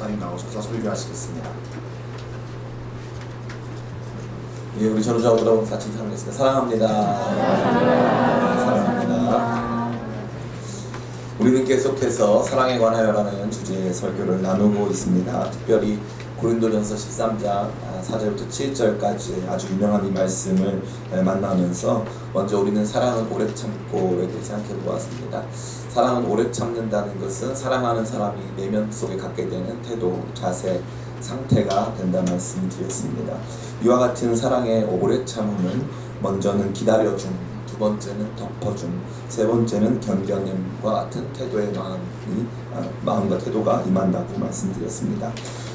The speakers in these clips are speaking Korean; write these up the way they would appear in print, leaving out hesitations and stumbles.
목사님 나오셔서 설교하시겠습니다. 예, 우리 전우자우로 같이 사랑하겠습니다. 사랑합니다. 사랑합니다. 우리는 계속해서 사랑에 관하여라는 주제의 설교를 나누고 있습니다. 특별히 고린도전서 13장 4절부터 7절까지 아주 유명한 이 말씀을 만나면서 먼저 우리는 사랑은 오래 참고에 대해 생각해 보았습니다. 사랑은 오래 참는다는 것은 사랑하는 사람이 내면 속에 갖게 되는 태도, 자세, 상태가 된다 말씀을 드렸습니다. 이와 같은 사랑의 오래 참음은 먼저는 기다려줌, 두 번째는 덮어줌, 세 번째는 견뎌냄과 같은 태도의 마음과 태도가 임한다고 말씀드렸습니다.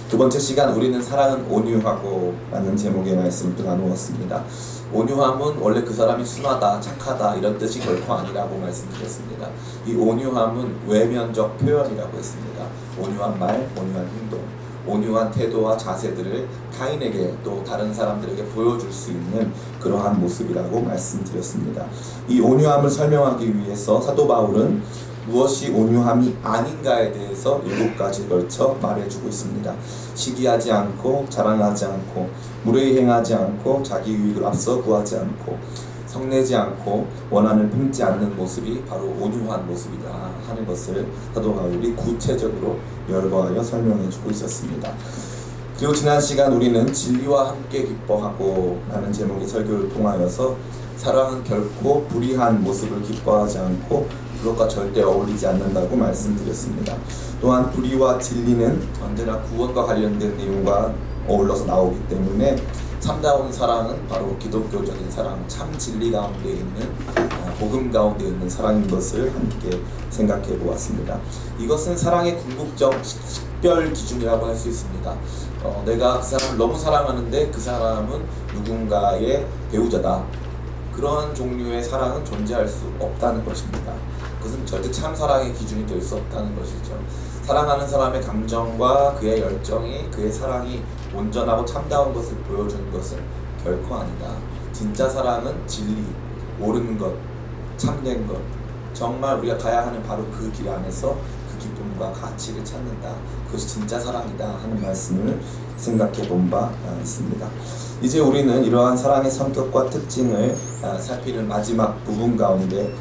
두 번째 시간 우리는 사랑은 온유하고 라는 제목의 말씀을 또 나누었습니다. 온유함은 원래 그 사람이 순하다, 착하다 이런 뜻이 결코 아니라고 말씀드렸습니다. 이 온유함은 외면적 표현이라고 했습니다. 온유한 말, 온유한 행동, 온유한 태도와 자세들을 타인에게 또 다른 사람들에게 보여줄 수 있는 그러한 모습이라고 말씀드렸습니다. 이 온유함을 설명하기 위해서 사도 바울은 무엇이 온유함이 아닌가에 대해서 7가지에 걸쳐 말해주고 있습니다. 시기하지 않고 자랑하지 않고 무례히 행하지 않고 자기 유익을 앞서 구하지 않고 성내지 않고 원한을 품지 않는 모습이 바로 온유한 모습이다 하는 것을 사도 바울이 구체적으로 열거하여 설명해주고 있었습니다. 그리고 지난 시간 우리는 진리와 함께 기뻐하고 라는 제목의 설교를 통하여서 사랑은 결코 불의한 모습을 기뻐하지 않고 그것과 절대 어울리지 않는다고 말씀드렸습니다. 또한 불의와 진리는 언제나 구원과 관련된 내용과 어울러서 나오기 때문에 참다운 사랑은 바로 기독교적인 사랑, 참 진리 가운데 있는 복음 가운데 있는 사랑인 것을 함께 생각해 보았습니다. 이것은 사랑의 궁극적 식별 기준이라고 할 수 있습니다. 내가 그 사람을 너무 사랑하는데 그 사람은 누군가의 배우자다. 그런 종류의 사랑은 존재할 수 없다는 것입니다. 그것은 절대 참 사랑의 기준이 될 수 없다는 것이죠. 사랑하는 사람의 감정과 그의 열정이, 그의 사랑이 온전하고 참다운 것을 보여주는 것은 결코 아니다. 진짜 사랑은 진리, 옳은 것, 참된 것, 정말 우리가 가야 하는 바로 그 길 안에서 그 기쁨과 가치를 찾는다. 그것이 진짜 사랑이다 하는 말씀을 생각해 본 바 있습니다. 이제 우리는 이러한 사랑의 성격과 특징을 살피는 마지막 부분 가운데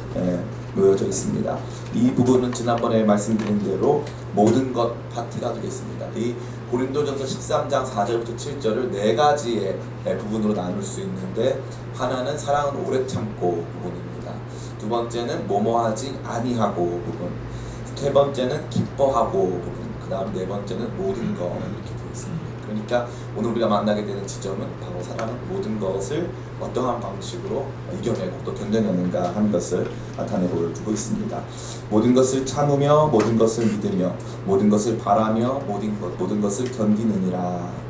놓여져 있습니다. 이 부분은 지난번에 말씀드린 대로 모든 것 파트가 되겠습니다. 이 고린도전서 13장 4절부터 7절을 4가지의 부분으로 나눌 수 있는데, 하나는 사랑은 오래 참고 부분입니다. 두 번째는 뭐뭐하지 아니하고 부분, 세 번째는 기뻐하고 부분, 그 다음 네 번째는 모든 것 이렇게 되어 있습니다. 그러니까 오늘 우리가 만나게 되는 지점은 바로 사랑은 모든 것을 어떠한 방식으로 이겨내고 또 견뎌내는가 하는 것을 나타내 보여주고 있습니다. 모든 것을 참으며 모든 것을 믿으며 모든 것을 바라며 모든 것을 견디느니라.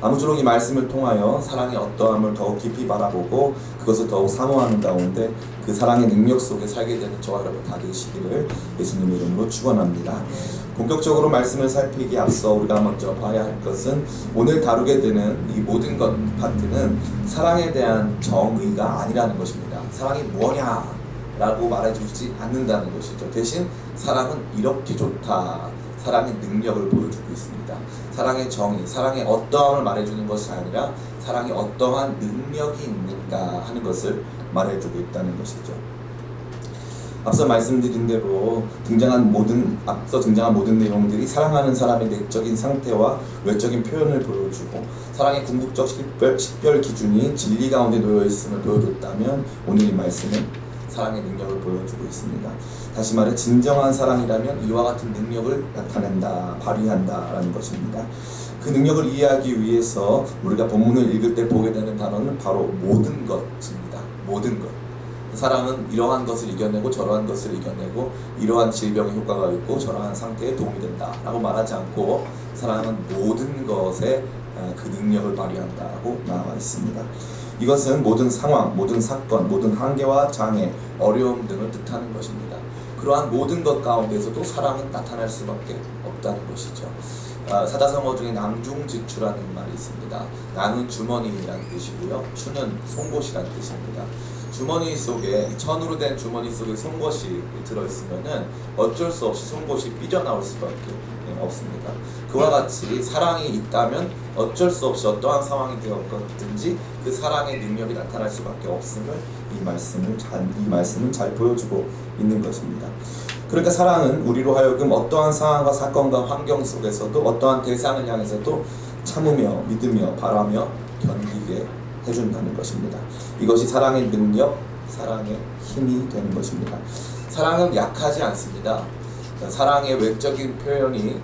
아무쪼록 이 말씀을 통하여 사랑의 어떠함을 더욱 깊이 바라보고 그것을 더욱 사모하는 가운데 그 사랑의 능력 속에 살게 되는 저와 여러분 다 되시기를 예수님의 이름으로 축원합니다. 본격적으로 말씀을 살피기에 앞서 우리가 먼저 봐야 할 것은 오늘 다루게 되는 이 모든 것 파트는 사랑에 대한 정의가 아니라는 것입니다. 사랑이 뭐냐 라고 말해주지 않는다는 것이죠. 대신 사랑은 이렇게 좋다, 사랑의 능력을 보여주고 있습니다. 사랑의 정의, 사랑의 어떠함을 말해주는 것이 아니라 사랑이 어떠한 능력이 있는가 하는 것을 말해주고 있다는 것이죠. 앞서 말씀드린 대로 앞서 등장한 모든 내용들이 사랑하는 사람의 내적인 상태와 외적인 표현을 보여주고 사랑의 궁극적 식별 기준이 진리 가운데 놓여있음을 보여줬다면 오늘 이 말씀은 사랑의 능력을 보여주고 있습니다. 다시 말해 진정한 사랑이라면 이와 같은 능력을 나타낸다, 발휘한다 라는 것입니다. 그 능력을 이해하기 위해서 우리가 본문을 읽을 때 보게 되는 단어는 바로 모든 것입니다. 모든 것. 사랑은 이러한 것을 이겨내고 저러한 것을 이겨내고 이러한 질병의 효과가 있고 저러한 상태에 도움이 된다 라고 말하지 않고 사랑은 모든 것에 그 능력을 발휘한다고 나와 있습니다. 이것은 모든 상황, 모든 사건, 모든 한계와 장애, 어려움 등을 뜻하는 것입니다. 그러한 모든 것 가운데서도 사랑은 나타날 수밖에 없다는 것이죠. 사자성어 중에 낭중지추라는 말이 있습니다. 낭은 주머니라는 뜻이고요, 추는 송곳이라는 뜻입니다. 주머니 속에 천으로 된 주머니 속에 송곳이 들어있으면은 어쩔 수 없이 송곳이 삐져나올 수밖에 없습니다. 그와 같이 사랑이 있다면 어쩔 수 없이 어떠한 상황이 되었든지 그 사랑의 능력이 나타날 수밖에 없음을 이 말씀은 잘 보여주고 있는 것입니다. 그러니까 사랑은 우리로 하여금 어떠한 상황과 사건과 환경 속에서도 어떠한 대상을 향해서도 참으며 믿으며 바라며 견디게 해준다는 것입니다. 이것이 사랑의 능력, 사랑의 힘이 되는 것입니다. 사랑은 약하지 않습니다. 사랑의 외적인 표현이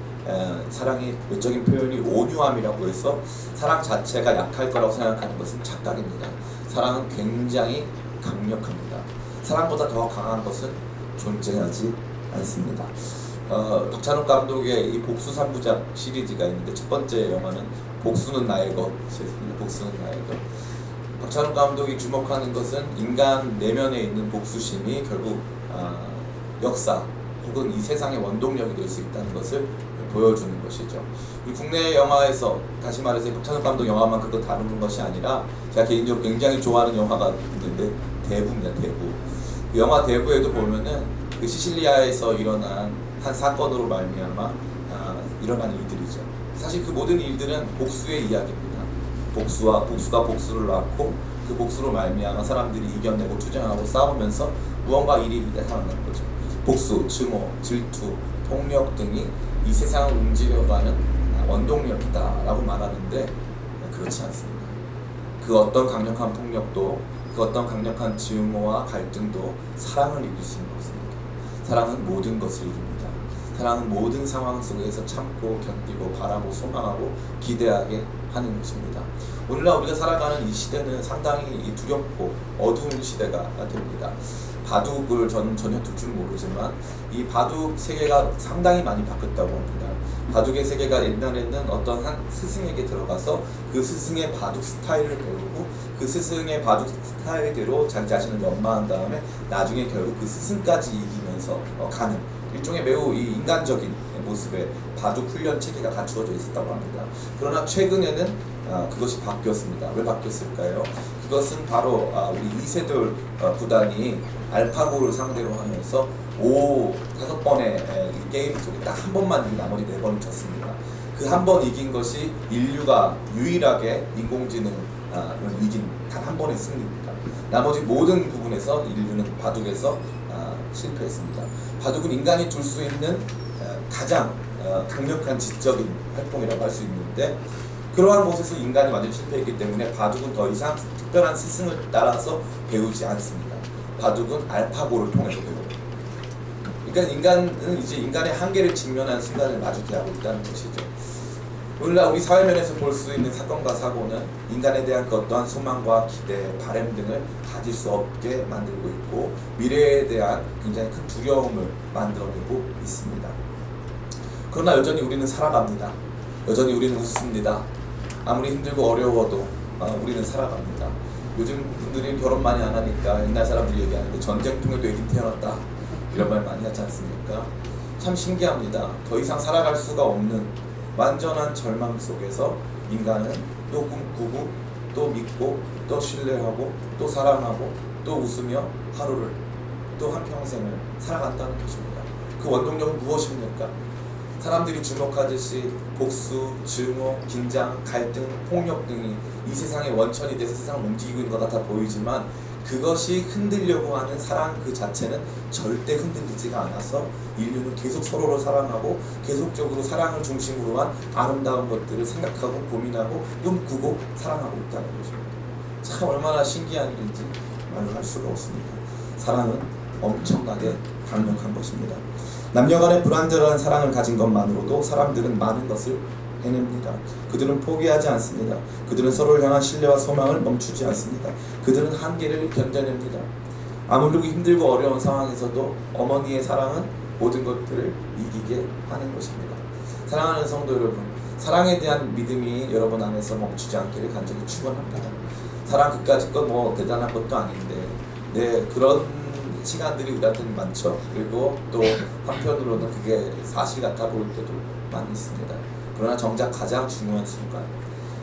온유함이라고 해서 사랑 자체가 약할 거라고 생각하는 것은 착각입니다. 사랑은 굉장히 강력합니다. 사랑보다 더 강한 것은 존재하지 않습니다. 박찬욱 감독의 이 복수 3부작 시리즈가 있는데 첫 번째 영화는 복수는 나의 것이었습니다. 복수는 나의 것. 박찬욱 감독이 주목하는 것은 인간 내면에 있는 복수심이 결국 역사 혹은 이 세상의 원동력이 될 수 있다는 것을 보여주는 것이죠. 우리 국내 영화에서 다시 말해서 박찬욱 감독 영화만 그거 다루는 것이 아니라 제가 개인적으로 굉장히 좋아하는 영화가 있는데 대부입니다. 대부. 그 영화 대부에도 보면은 그 시실리아에서 일어난 한 사건으로 말미암아 일어난 일들이죠. 사실 그 모든 일들은 복수의 이야기입니다. 복수가 복수를 낳고 그 복수로 말미암아 사람들이 이겨내고 투쟁하고 싸우면서 무언가 일이 일어나는 거죠. 복수, 증오, 질투, 폭력 등이 이 세상을 움직여가는 원동력이다라고 말하는데 그렇지 않습니다. 그 어떤 강력한 폭력도 그 어떤 강력한 증오와 갈등도 사랑을 이길 수는 없습니다. 사랑은 모든 것을 이깁니다. 사랑은 모든 상황 속에서 참고 견디고 바라고 소망하고 기대하게 하는 것입니다. 오늘날 우리가 살아가는 이 시대는 상당히 두렵고 어두운 시대가 됩니다. 바둑을 저는 전혀 둘 줄 모르지만 이 바둑 세계가 상당히 많이 바뀌었다고 합니다. 바둑의 세계가 옛날에는 어떤 한 스승에게 들어가서 그 스승의 바둑 스타일을 배우고 그 스승의 바둑 스타일대로 자기 자신을 연마한 다음에 나중에 결국 그 스승까지 이기면서 가는 일종의 매우 이 인간적인 모습의 바둑 훈련 체계가 갖추어져 있었다고 합니다. 그러나 최근에는 그것이 바뀌었습니다. 왜 바뀌었을까요? 그것은 바로 우리 이세돌 구단이 알파고를 상대로 하면서 5번의 게임 속에 딱 한 번만 이기고 나머지 4번을 졌습니다. 그 한 번 이긴 것이 인류가 유일하게 인공지능을 이긴 단 한 번의 승리입니다. 나머지 모든 부분에서 인류는 바둑에서 실패했습니다. 바둑은 인간이 둘 수 있는 가장 강력한 지적인 활동이라고 할 수 있는데 그러한 곳에서 인간이 완전히 실패했기 때문에 바둑은 더 이상 특별한 스승을 따라서 배우지 않습니다. 바둑은 알파고를 통해서 배웁니다. 그러니까 인간은 이제 인간의 한계를 직면하는 순간을 마주대하고 있다는 것이죠. 오늘날 우리 사회면에서 볼 수 있는 사건과 사고는 인간에 대한 그 어떠한 소망과 기대, 바람 등을 가질 수 없게 만들고 있고 미래에 대한 굉장히 큰 두려움을 만들어내고 있습니다. 그러나 여전히 우리는 살아갑니다. 여전히 우리는 웃습니다. 아무리 힘들고 어려워도 우리는 살아갑니다. 요즘 분들이 결혼 많이 안 하니까 옛날 사람들이 얘기하는데 전쟁통에도 애기 태어났다 이런 말 많이 하지 않습니까? 참 신기합니다. 더 이상 살아갈 수가 없는 완전한 절망 속에서 인간은 또 꿈꾸고 또 믿고 또 신뢰하고 또 사랑하고 또 웃으며 하루를 또 한평생을 살아간다는 것입니다. 그 원동력은 무엇입니까? 사람들이 주목하듯이 복수, 증오, 긴장, 갈등, 폭력 등이 이 세상의 원천이 돼서 세상을 움직이고 있는 것 같아 보이지만 그것이 흔들려고 하는 사랑 그 자체는 절대 흔들리지가 않아서 인류는 계속 서로를 사랑하고 계속적으로 사랑을 중심으로 한 아름다운 것들을 생각하고 고민하고 꿈꾸고 사랑하고 있다는 것입니다. 참 얼마나 신기한 일인지 말로 할 수가 없습니다. 사랑은 엄청나게 강력한 것입니다. 남녀간의 불완전한 사랑을 가진 것만으로도 사람들은 많은 것을 해냅니다. 그들은 포기하지 않습니다. 그들은 서로를 향한 신뢰와 소망을 멈추지 않습니다. 그들은 한계를 견뎌냅니다. 아무리 힘들고 어려운 상황에서도 어머니의 사랑은 모든 것들을 이기게 하는 것입니다. 사랑하는 성도 여러분, 사랑에 대한 믿음이 여러분 안에서 멈추지 않기를 간절히 축원합니다. 사랑 그까짓 건 뭐 대단한 것도 아닌데 그런 시간들이 우리한테는 많죠. 그리고 또 한편으로는 그게 사실 같아 보일 때도 많이 있습니다. 그러나 정작 가장 중요한 순간,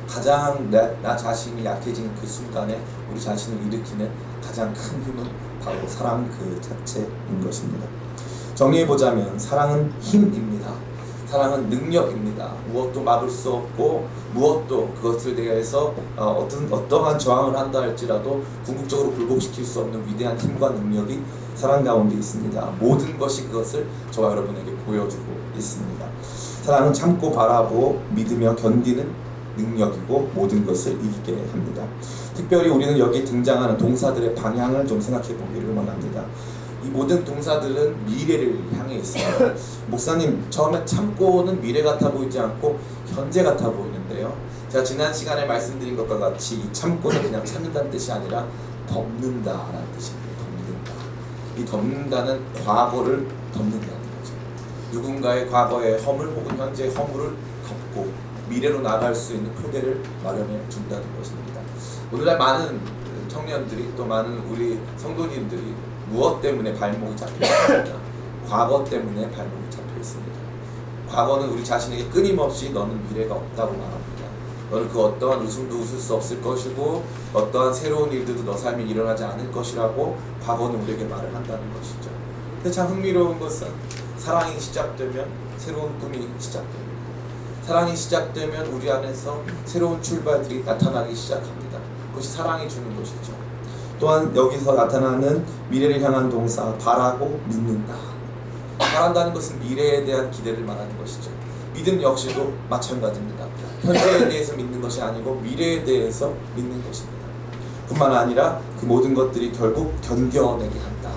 가장 나 자신이 약해지는 그 순간에 우리 자신을 일으키는 가장 큰 힘은 바로 사랑 그 자체인 것입니다. 정리해보자면 사랑은 힘입니다. 사랑은 능력입니다. 무엇도 막을 수 없고 무엇도 그것을 대해서 어떠한 저항을 한다 할지라도 궁극적으로 굴복시킬 수 없는 위대한 힘과 능력이 사랑 가운데 있습니다. 모든 것이 그것을 저와 여러분에게 보여주고 있습니다. 사랑은 참고 바라보고 믿으며 견디는 능력이고 모든 것을 이기게 합니다. 특별히 우리는 여기 등장하는 동사들의 방향을 좀 생각해 보기를 원합니다. 이 모든 동사들은 미래를 향해 있습니다. 목사님, 처음에 참고는 미래 같아 보이지 않고 현재 같아 보이는데요. 제가 지난 시간에 말씀드린 것과 같이 이 참고는 그냥 참는다는 뜻이 아니라 덮는다라는 뜻입니다. 덮는다. 이 덮는다는 과거를 덮는다는 거죠. 누군가의 과거의 허물 혹은 현재의 허물을 덮고 미래로 나갈 수 있는 토대를 마련해 준다는 것입니다. 오늘날 많은 청년들이 또 많은 우리 성도님들이 무엇 때문에 발목이 잡혀 있습니다. 과거 때문에 발목이 잡혀 있습니다. 과거는 우리 자신에게 끊임없이 너는 미래가 없다고 말합니다. 너는 그 어떠한 웃음도 웃을 수 없을 것이고 어떠한 새로운 일들도 너 삶에 일어나지 않을 것이라고 과거는 우리에게 말을 한다는 것이죠. 근데 참 흥미로운 것은 사랑이 시작되면 새로운 꿈이 시작됩니다. 사랑이 시작되면 우리 안에서 새로운 출발들이 나타나기 시작합니다. 그것이 사랑이 주는 것이죠. 또한 여기서 나타나는 미래를 향한 동사 바라고 믿는다. 바란다는 것은 미래에 대한 기대를 말하는 것이죠. 믿음 역시도 마찬가지입니다. 현재에 대해서 믿는 것이 아니고 미래에 대해서 믿는 것입니다. 뿐만 아니라 그 모든 것들이 결국 견뎌내게 한다.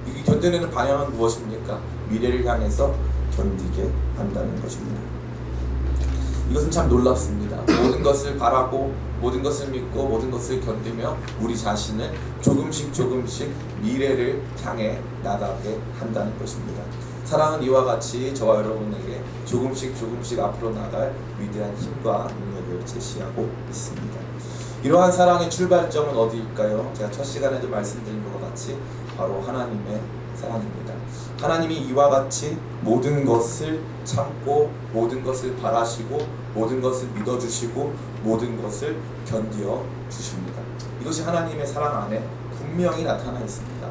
이 견뎌내는 방향은 무엇입니까? 미래를 향해서 견디게 한다는 것입니다. 이것은 참 놀랍습니다. 모든 것을 바라고 모든 것을 믿고 모든 것을 견디며 우리 자신을 조금씩 미래를 향해 나가게 한다는 것입니다. 사랑은 이와 같이 저와 여러분에게 조금씩 앞으로 나갈 위대한 힘과 능력을 제시하고 있습니다. 이러한 사랑의 출발점은 어디일까요? 제가 첫 시간에도 말씀드린 것과 같이 바로 하나님의 사랑입니다. 하나님이 이와 같이 모든 것을 참고 모든 것을 바라시고 모든 것을 믿어주시고 모든 것을 견디어 주십니다. 이것이 하나님의 사랑 안에 분명히 나타나 있습니다.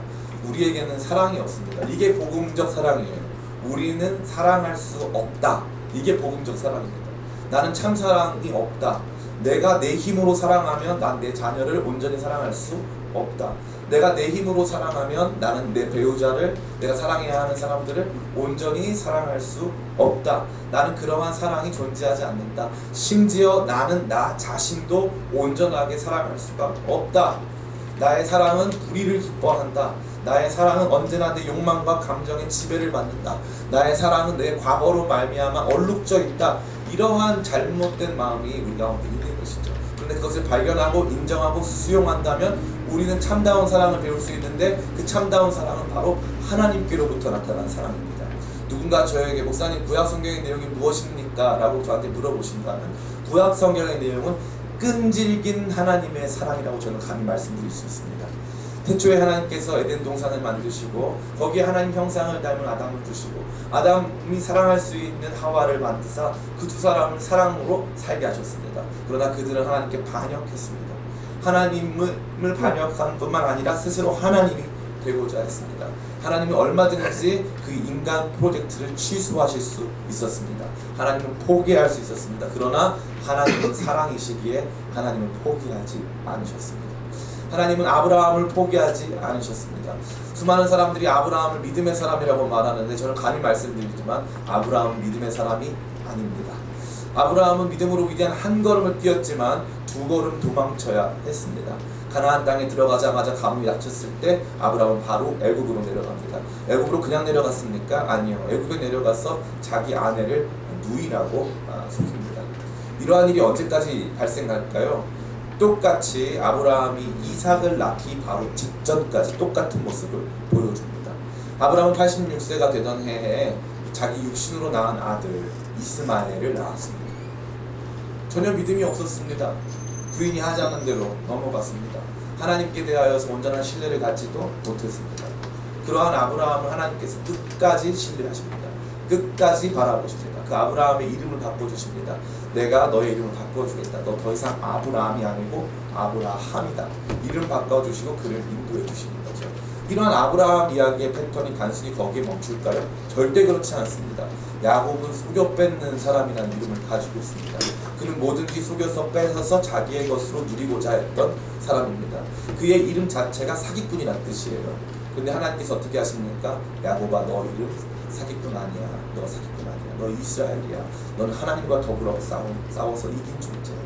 우리에게는 사랑이 없습니다. 이게 복음적 사랑이에요. 우리는 사랑할 수 없다. 이게 복음적 사랑입니다. 나는 참 사랑이 없다. 내가 내 힘으로 사랑하면 난 내 자녀를 온전히 사랑할 수 없다. 내가 내 힘으로 사랑하면 나는 내 배우자를, 내가 사랑해야 하는 사람들을 온전히 사랑할 수 없다. 나는 그러한 사랑이 존재하지 않는다. 심지어 나는 나 자신도 온전하게 사랑할 수가 없다. 나의 사랑은 불의를 기뻐한다. 나의 사랑은 언제나 내 욕망과 감정의 지배를 받는다. 나의 사랑은 내 과거로 말미암아 얼룩져 있다. 이러한 잘못된 마음이 우리 가운데 있는 것이죠. 그런데 그것을 발견하고 인정하고 수용한다면 우리는 참다운 사랑을 배울 수 있는데 그 참다운 사랑은 바로 하나님께로부터 나타난 사랑입니다. 누군가 저에게 목사님 구약 성경의 내용이 무엇입니까? 라고 저한테 물어보신다면 구약 성경의 내용은 끈질긴 하나님의 사랑이라고 저는 감히 말씀드릴 수 있습니다. 태초에 하나님께서 에덴 동산을 만드시고 거기에 하나님 형상을 닮은 아담을 두시고 아담이 사랑할 수 있는 하와를 만드사 그 두 사람을 사랑으로 살게 하셨습니다. 그러나 그들은 하나님께 반역했습니다. 하나님을 반역한 뿐만 아니라 스스로 하나님이 되고자 했습니다. 하나님이 얼마든지 그 인간 프로젝트를 취소하실 수 있었습니다. 하나님은 포기할 수 있었습니다. 그러나 하나님은 사랑이시기에 하나님은 포기하지 않으셨습니다. 하나님은 아브라함을 포기하지 않으셨습니다. 수많은 사람들이 아브라함을 믿음의 사람이라고 말하는데 저는 감히 말씀드리지만 아브라함은 믿음의 사람이 아닙니다. 아브라함은 믿음으로 위대한 한 걸음을 뛰었지만 두 걸음 도망쳐야 했습니다. 가나안 땅에 들어가자마자 가뭄이 닥쳤을 때 아브라함은 바로 애굽으로 내려갑니다. 애굽으로 그냥 내려갔습니까? 아니요. 애굽에 내려가서 자기 아내를 누이라고 속입니다. 이러한 일이 언제까지 발생할까요? 똑같이 아브라함이 이삭을 낳기 바로 직전까지 똑같은 모습을 보여줍니다. 아브라함은 86세가 되던 해에 자기 육신으로 낳은 아들 이스마엘을 낳았습니다. 전혀 믿음이 없었습니다. 부인이 하자는 대로 넘어갔습니다. 하나님께 대하여서 온전한 신뢰를 갖지도 못했습니다. 그러한 아브라함을 하나님께서 끝까지 신뢰하십니다. 끝까지 바라보십니다. 그 아브라함의 이름을 바꿔주십니다. 내가 너의 이름을 바꿔주겠다. 너 더 이상 아브라함이 아니고 아브라함이다. 이름 바꿔주시고 그를 인도해 주시는 거죠. 이러한 아브라함 이야기의 패턴이 단순히 거기에 멈출까요? 절대 그렇지 않습니다. 야곱은 속여 뺏는 사람이라는 이름을 가지고 있습니다. 그는 뭐든지 속여서 뺏어서 자기의 것으로 누리고자 했던 사람입니다. 그의 이름 자체가 사기꾼이라는 뜻이에요. 근데 하나님께서 어떻게 하십니까? 야곱아, 너 이름 사기꾼 아니야. 너 사기꾼 아니야. 너 이스라엘이야. 너는 하나님과 더불어 싸워서 이긴 존재야.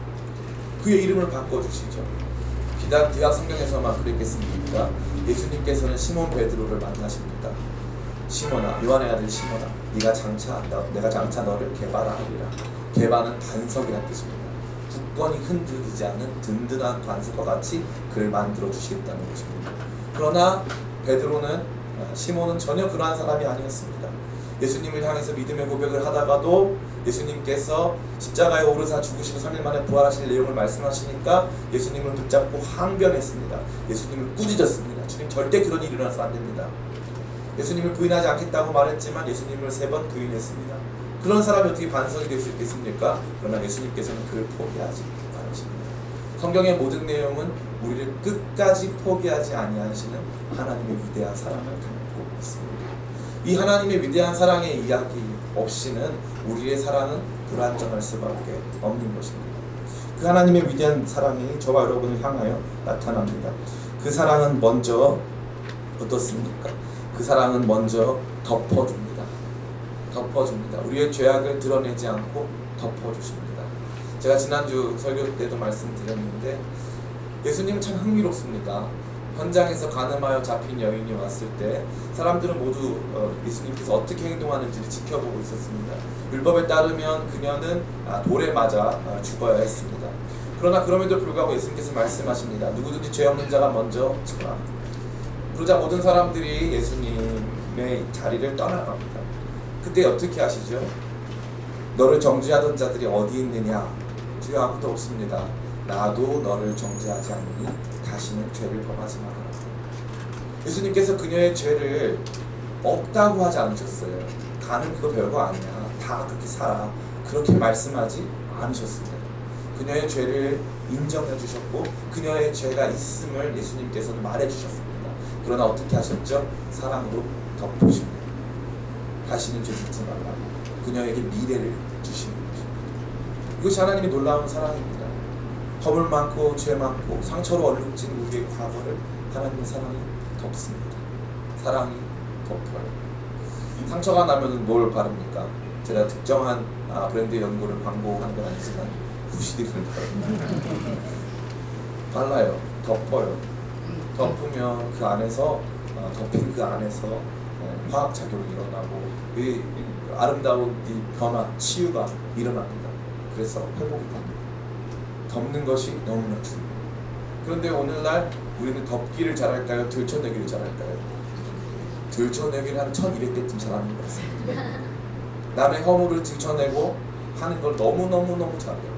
그의 이름을 바꿔주시죠. 비단 성경에서만 그랬겠습니까? 예수님께서는 시몬 베드로를 만나십니다. 시몬아, 요한의 아들 시몬아, 내가 장차 너를 개발하리라. 개발은 반석이라는 뜻입니다. 굳건히 흔들리지 않는 든든한 반석과 같이 그를 만들어 주시겠다는 것입니다. 그러나 시몬은 전혀 그러한 사람이 아니었습니다. 예수님을 향해서 믿음의 고백을 하다가도 예수님께서 십자가에 오르사 죽으시고 3일 만에 부활하실 내용을 말씀하시니까 예수님을 붙잡고 항변했습니다. 예수님을 꾸짖었습니다. 주님, 절대 그런 일이 일어나서 안 됩니다. 예수님을 부인하지 않겠다고 말했지만 예수님을 3번 부인했습니다. 그런 사람이 어떻게 반석이 될 수 있겠습니까? 그러나 예수님께서는 그를 포기하지 않으십니다. 성경의 모든 내용은 우리를 끝까지 포기하지 아니하시는 하나님의 위대한 사랑을 담고 있습니다. 이 하나님의 위대한 사랑의 이야기 없이는 우리의 사랑은 불완전할 수밖에 없는 것입니다. 그 하나님의 위대한 사랑이 저와 여러분을 향하여 나타납니다. 그 사랑은 먼저 어떻습니까? 그 사랑은 먼저 덮어줍니다. 우리의 죄악을 드러내지 않고 덮어주십니다. 제가 지난주 설교 때도 말씀드렸는데 예수님은 참 흥미롭습니다. 현장에서 간음하여 잡힌 여인이 왔을 때 사람들은 모두 예수님께서 어떻게 행동하는지를 지켜보고 있었습니다. 율법에 따르면 그녀는 돌에 맞아 죽어야 했습니다. 그러나 그럼에도 불구하고 예수님께서 말씀하십니다. 누구든지 죄 없는 자가 먼저 치라. 그러자 모든 사람들이 예수님의 자리를 떠나갑니다. 그때 어떻게 하시죠? 너를 정죄하던 자들이 어디 있느냐? 주여, 아무도 없습니다. 나도 너를 정죄하지 않으니 다시는 죄를 범하지 마라. 예수님께서 그녀의 죄를 없다고 하지 않으셨어요. 가는 그거 별거 아니야. 다 그렇게 살아. 그렇게 말씀하지 않으셨습니다. 그녀의 죄를 인정해 주셨고 그녀의 죄가 있음을 예수님께서는 말해 주셨습니다. 그러나 어떻게 하셨죠? 사랑으로 덮으십니다. 다시는 죄 짓지 말라고 그녀에게 미래를 주시는 것입니다. 이것이 하나님의 놀라운 사랑입니다. 허물 많고 죄 많고 상처로 얼룩진 우리의 과거를 하나님의 사랑이 덮습니다. 사랑이 덮어요. 상처가 나면 뭘 바릅니까? 제가 특정한 브랜드 연고를 광고한 건 아니지만 후시디를 발라요. 덮어요. 덮으면 그 안에서 덮인 그 안에서 화학작용이 일어나고 이 아름다운 이 변화, 치유가 일어납니다. 그래서 회복이 됩니다. 덮는 것이 너무나 중요해요. 그런데 오늘날 우리는 덮기를 잘할까요? 들춰내기를 잘할까요? 들춰내기를 한 1200개쯤 잘하는 것 같습니다. 남의 허물을 들춰내고 하는 걸 너무너무 잘해요.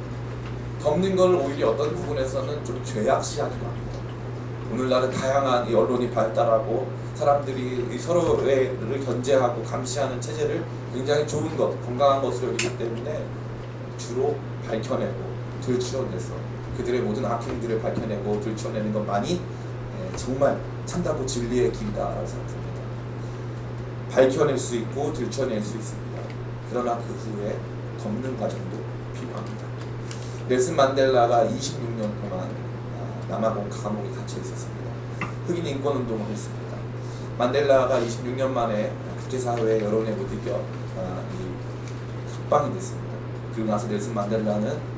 덮는 걸 오히려 어떤 부분에서는 좀 죄악시하는 것 같아요. 오늘날은 다양한 이 언론이 발달하고 사람들이 서로를 견제하고 감시하는 체제를 굉장히 좋은 것, 건강한 것으로 여기기 때문에 주로 밝혀내고 들추어내서 그들의 모든 악행들을 밝혀내고 들추어내는 것만이 정말 참다고 진리의 길이다라고 생각합니다. 밝혀낼 수 있고 들춰낼 수 있습니다. 그러나 그 후에 덮는 과정도 필요합니다. 넬슨 만델라가 26년 동안 남아공 감옥에 갇혀 있었습니다. 흑인 인권 운동을 했습니다. 만델라가 26년 만에 국제사회의 여론에 못 이겨 석방이 됐습니다. 그리고 나서 넬슨 만델라는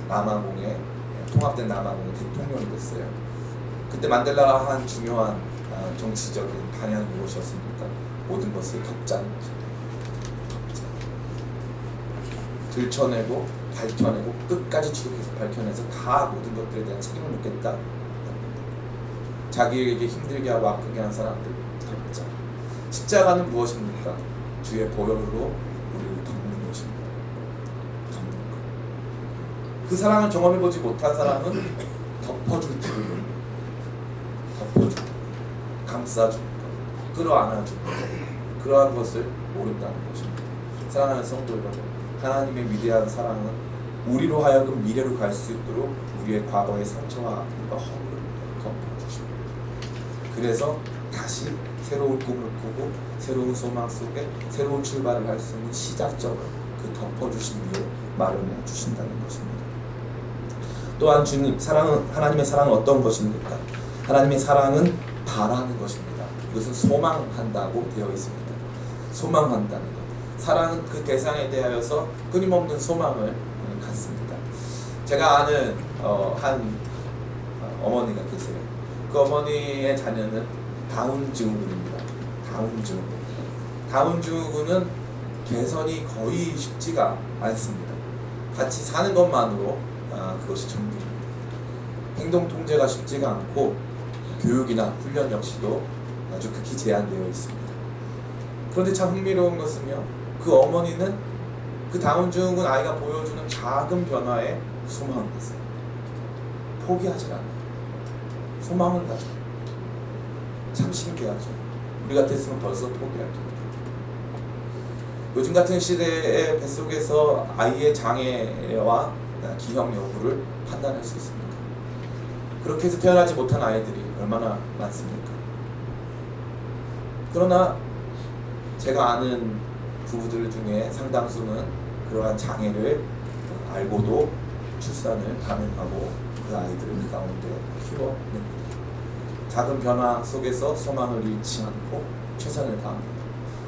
통합된 남아공의 대통령이 됐어요. 그때 만델라가 한 중요한 정치적인 방향이 무엇이었습니까? 모든 것을 덮자는 것입니다. 들춰내고 밝혀내고 끝까지 추적해서 밝혀내서 다 모든 것들에 대한 책임을 묻겠다. 자기에게 힘들게 하고 아프게 한 사람들 덮자. 십자가는 무엇입니까? 주의 보혈로 우리를 덮는 것입니다. 덮는 것. 그 사랑을 경험해보지 못한 사람은 덮어줄 줄을 모릅니다. 덮어줄, 감싸줄 것, 끌어안아줄 것, 그러한 것을 모른다는 것입니다. 사랑하는 성도 여러분, 하나님의 위대한 사랑은 우리로 하여금 미래로 갈 수 있도록 우리의 과거의 상처와 아픔과 허물을 덮어주십니다. 그래서 다시 새로운 꿈을 꾸고 새로운 소망 속에 새로운 출발을 할 수 있는 시작점을 그 덮어주신 위에 마련해 주신다는 것입니다. 또한 주님 사랑은, 하나님의 사랑은 어떤 것입니까? 하나님의 사랑은 바라는 것입니다. 이것은 소망한다고 되어 있습니다. 소망한다는 것. 사랑은 그 대상에 대하여서 끊임없는 소망을 갖습니다. 제가 아는 한 어머니가 계세요. 그 어머니의 자녀는 다운 증후군입니다. 다운 증후군은 개선이 거의 쉽지가 않습니다. 같이 사는 것만으로 그것이 전부입니다. 행동 통제가 쉽지가 않고 교육이나 훈련 역시도 아주 극히 제한되어 있습니다. 그런데 참 흥미로운 것은요, 그 어머니는 그 다운 증후군 아이가 보여주는 작은 변화에 소망을 갖어요. 포기하지 않아요. 소망을 가져. 참 신기하죠. 우리 같았으면 벌써 포기할 텐데. 요즘 같은 시대의 뱃속에서 아이의 장애와 기형 여부를 판단할 수 있습니다. 그렇게 해서 태어나지 못한 아이들이 얼마나 많습니까? 그러나 제가 아는 부부들 중에 상당수는 그러한 장애를 알고도 출산을 가능하고 그 아이들을 그 가운데 키워냅니다. 작은 변화 속에서 소망을 잃지 않고 최선을 다합니다.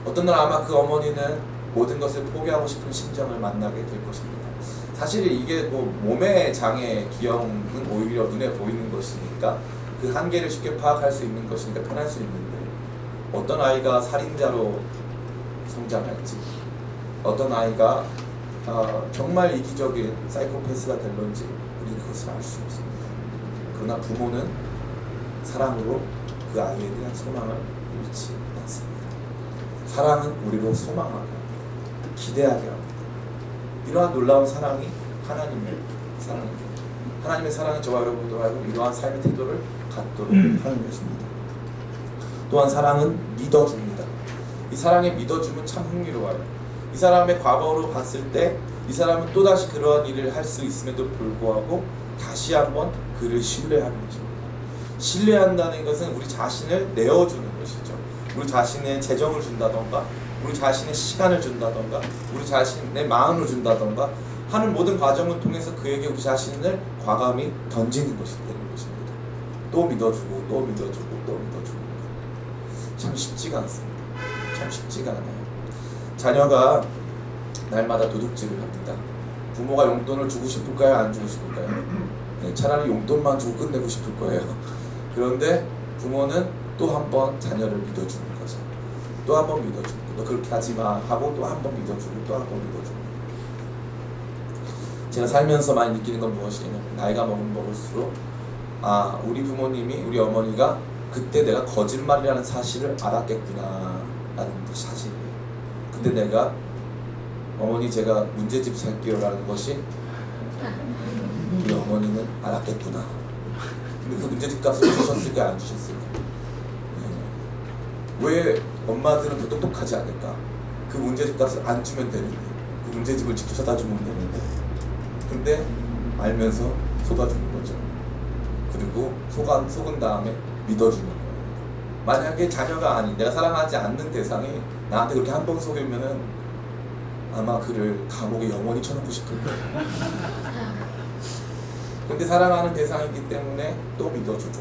어떤 날 아마 그 어머니는 모든 것을 포기하고 싶은 심정을 만나게 될 것입니다. 사실 이게 몸의 장애, 기형은 오히려 눈에 보이는 것이니까 그 한계를 쉽게 파악할 수 있는 것이니까 편할 수 있는데, 어떤 아이가 살인자로 성장할지, 어떤 아이가 정말 이기적인 사이코패스가 될런지 우리는 그것을 알 수 없습니다. 그러나 부모는 사랑으로 그 아이에 대한 소망을 잃지 않습니다. 사랑은 우리로 소망하게 합니다. 기대하게 합니다. 이러한 놀라운 사랑이 하나님의 사랑입니다. 하나님의 사랑은 저와 여러분도 알고 이러한 삶의 태도를 갖도록 하는 것입니다. 또한 사랑은 믿어줍니다. 이 사랑의 믿어줌은 참 흥미로워요. 이 사람의 과거로 봤을 때 이 사람은 또다시 그러한 일을 할 수 있음에도 불구하고 다시 한번 그를 신뢰하는 것입니다. 신뢰한다는 것은 우리 자신을 내어주는 것이죠. 우리 자신의 재정을 준다던가, 우리 자신의 시간을 준다던가, 우리 자신의 마음을 준다던가 하는 모든 과정을 통해서 그에게 우리 자신을 과감히 던지는 것이 되는 것입니다. 또 믿어주고 또 믿어주고 또 믿어주고. 참 쉽지가 않습니다. 참 쉽지가 않아요. 자녀가 날마다 도둑질을 합니다. 부모가 용돈을 주고 싶을까요? 안 주고 싶을까요? 네, 차라리 용돈만 주고 끝내고 싶을 거예요. 그런데 부모는 또 한 번 자녀를 믿어주는 거죠. 또 한 번 믿어주고, 너 그렇게 하지 마 하고 또 한 번 믿어주고 또 한 번 믿어주고. 제가 살면서 많이 느끼는 건 무엇이냐면, 나이가 먹을수록 우리 부모님이, 우리 어머니가 그때 내가 거짓말이라는 사실을 알았겠구나 라는 사실이에요. 근데 내가 어머니 제가 문제집 살게요 라는 것이 우리 어머니는 알았겠구나. 근데 그 문제집 값을 주셨을까 안 주셨을까? 왜 엄마들은 더 똑똑하지 않을까? 그 문제집 값을 안 주면 되는데, 그 문제집을 직접 사다 주면 되는데, 근데 알면서 속아주는 거죠. 그리고 속은 다음에 믿어주는 거예요. 만약에 자녀가 아닌, 내가 사랑하지 않는 대상이 나한테 그렇게 한 번 속이면은 아마 그를 감옥에 영원히 쳐놓고 싶을 거예요. 근데 사랑하는 대상이기 때문에 또 믿어주고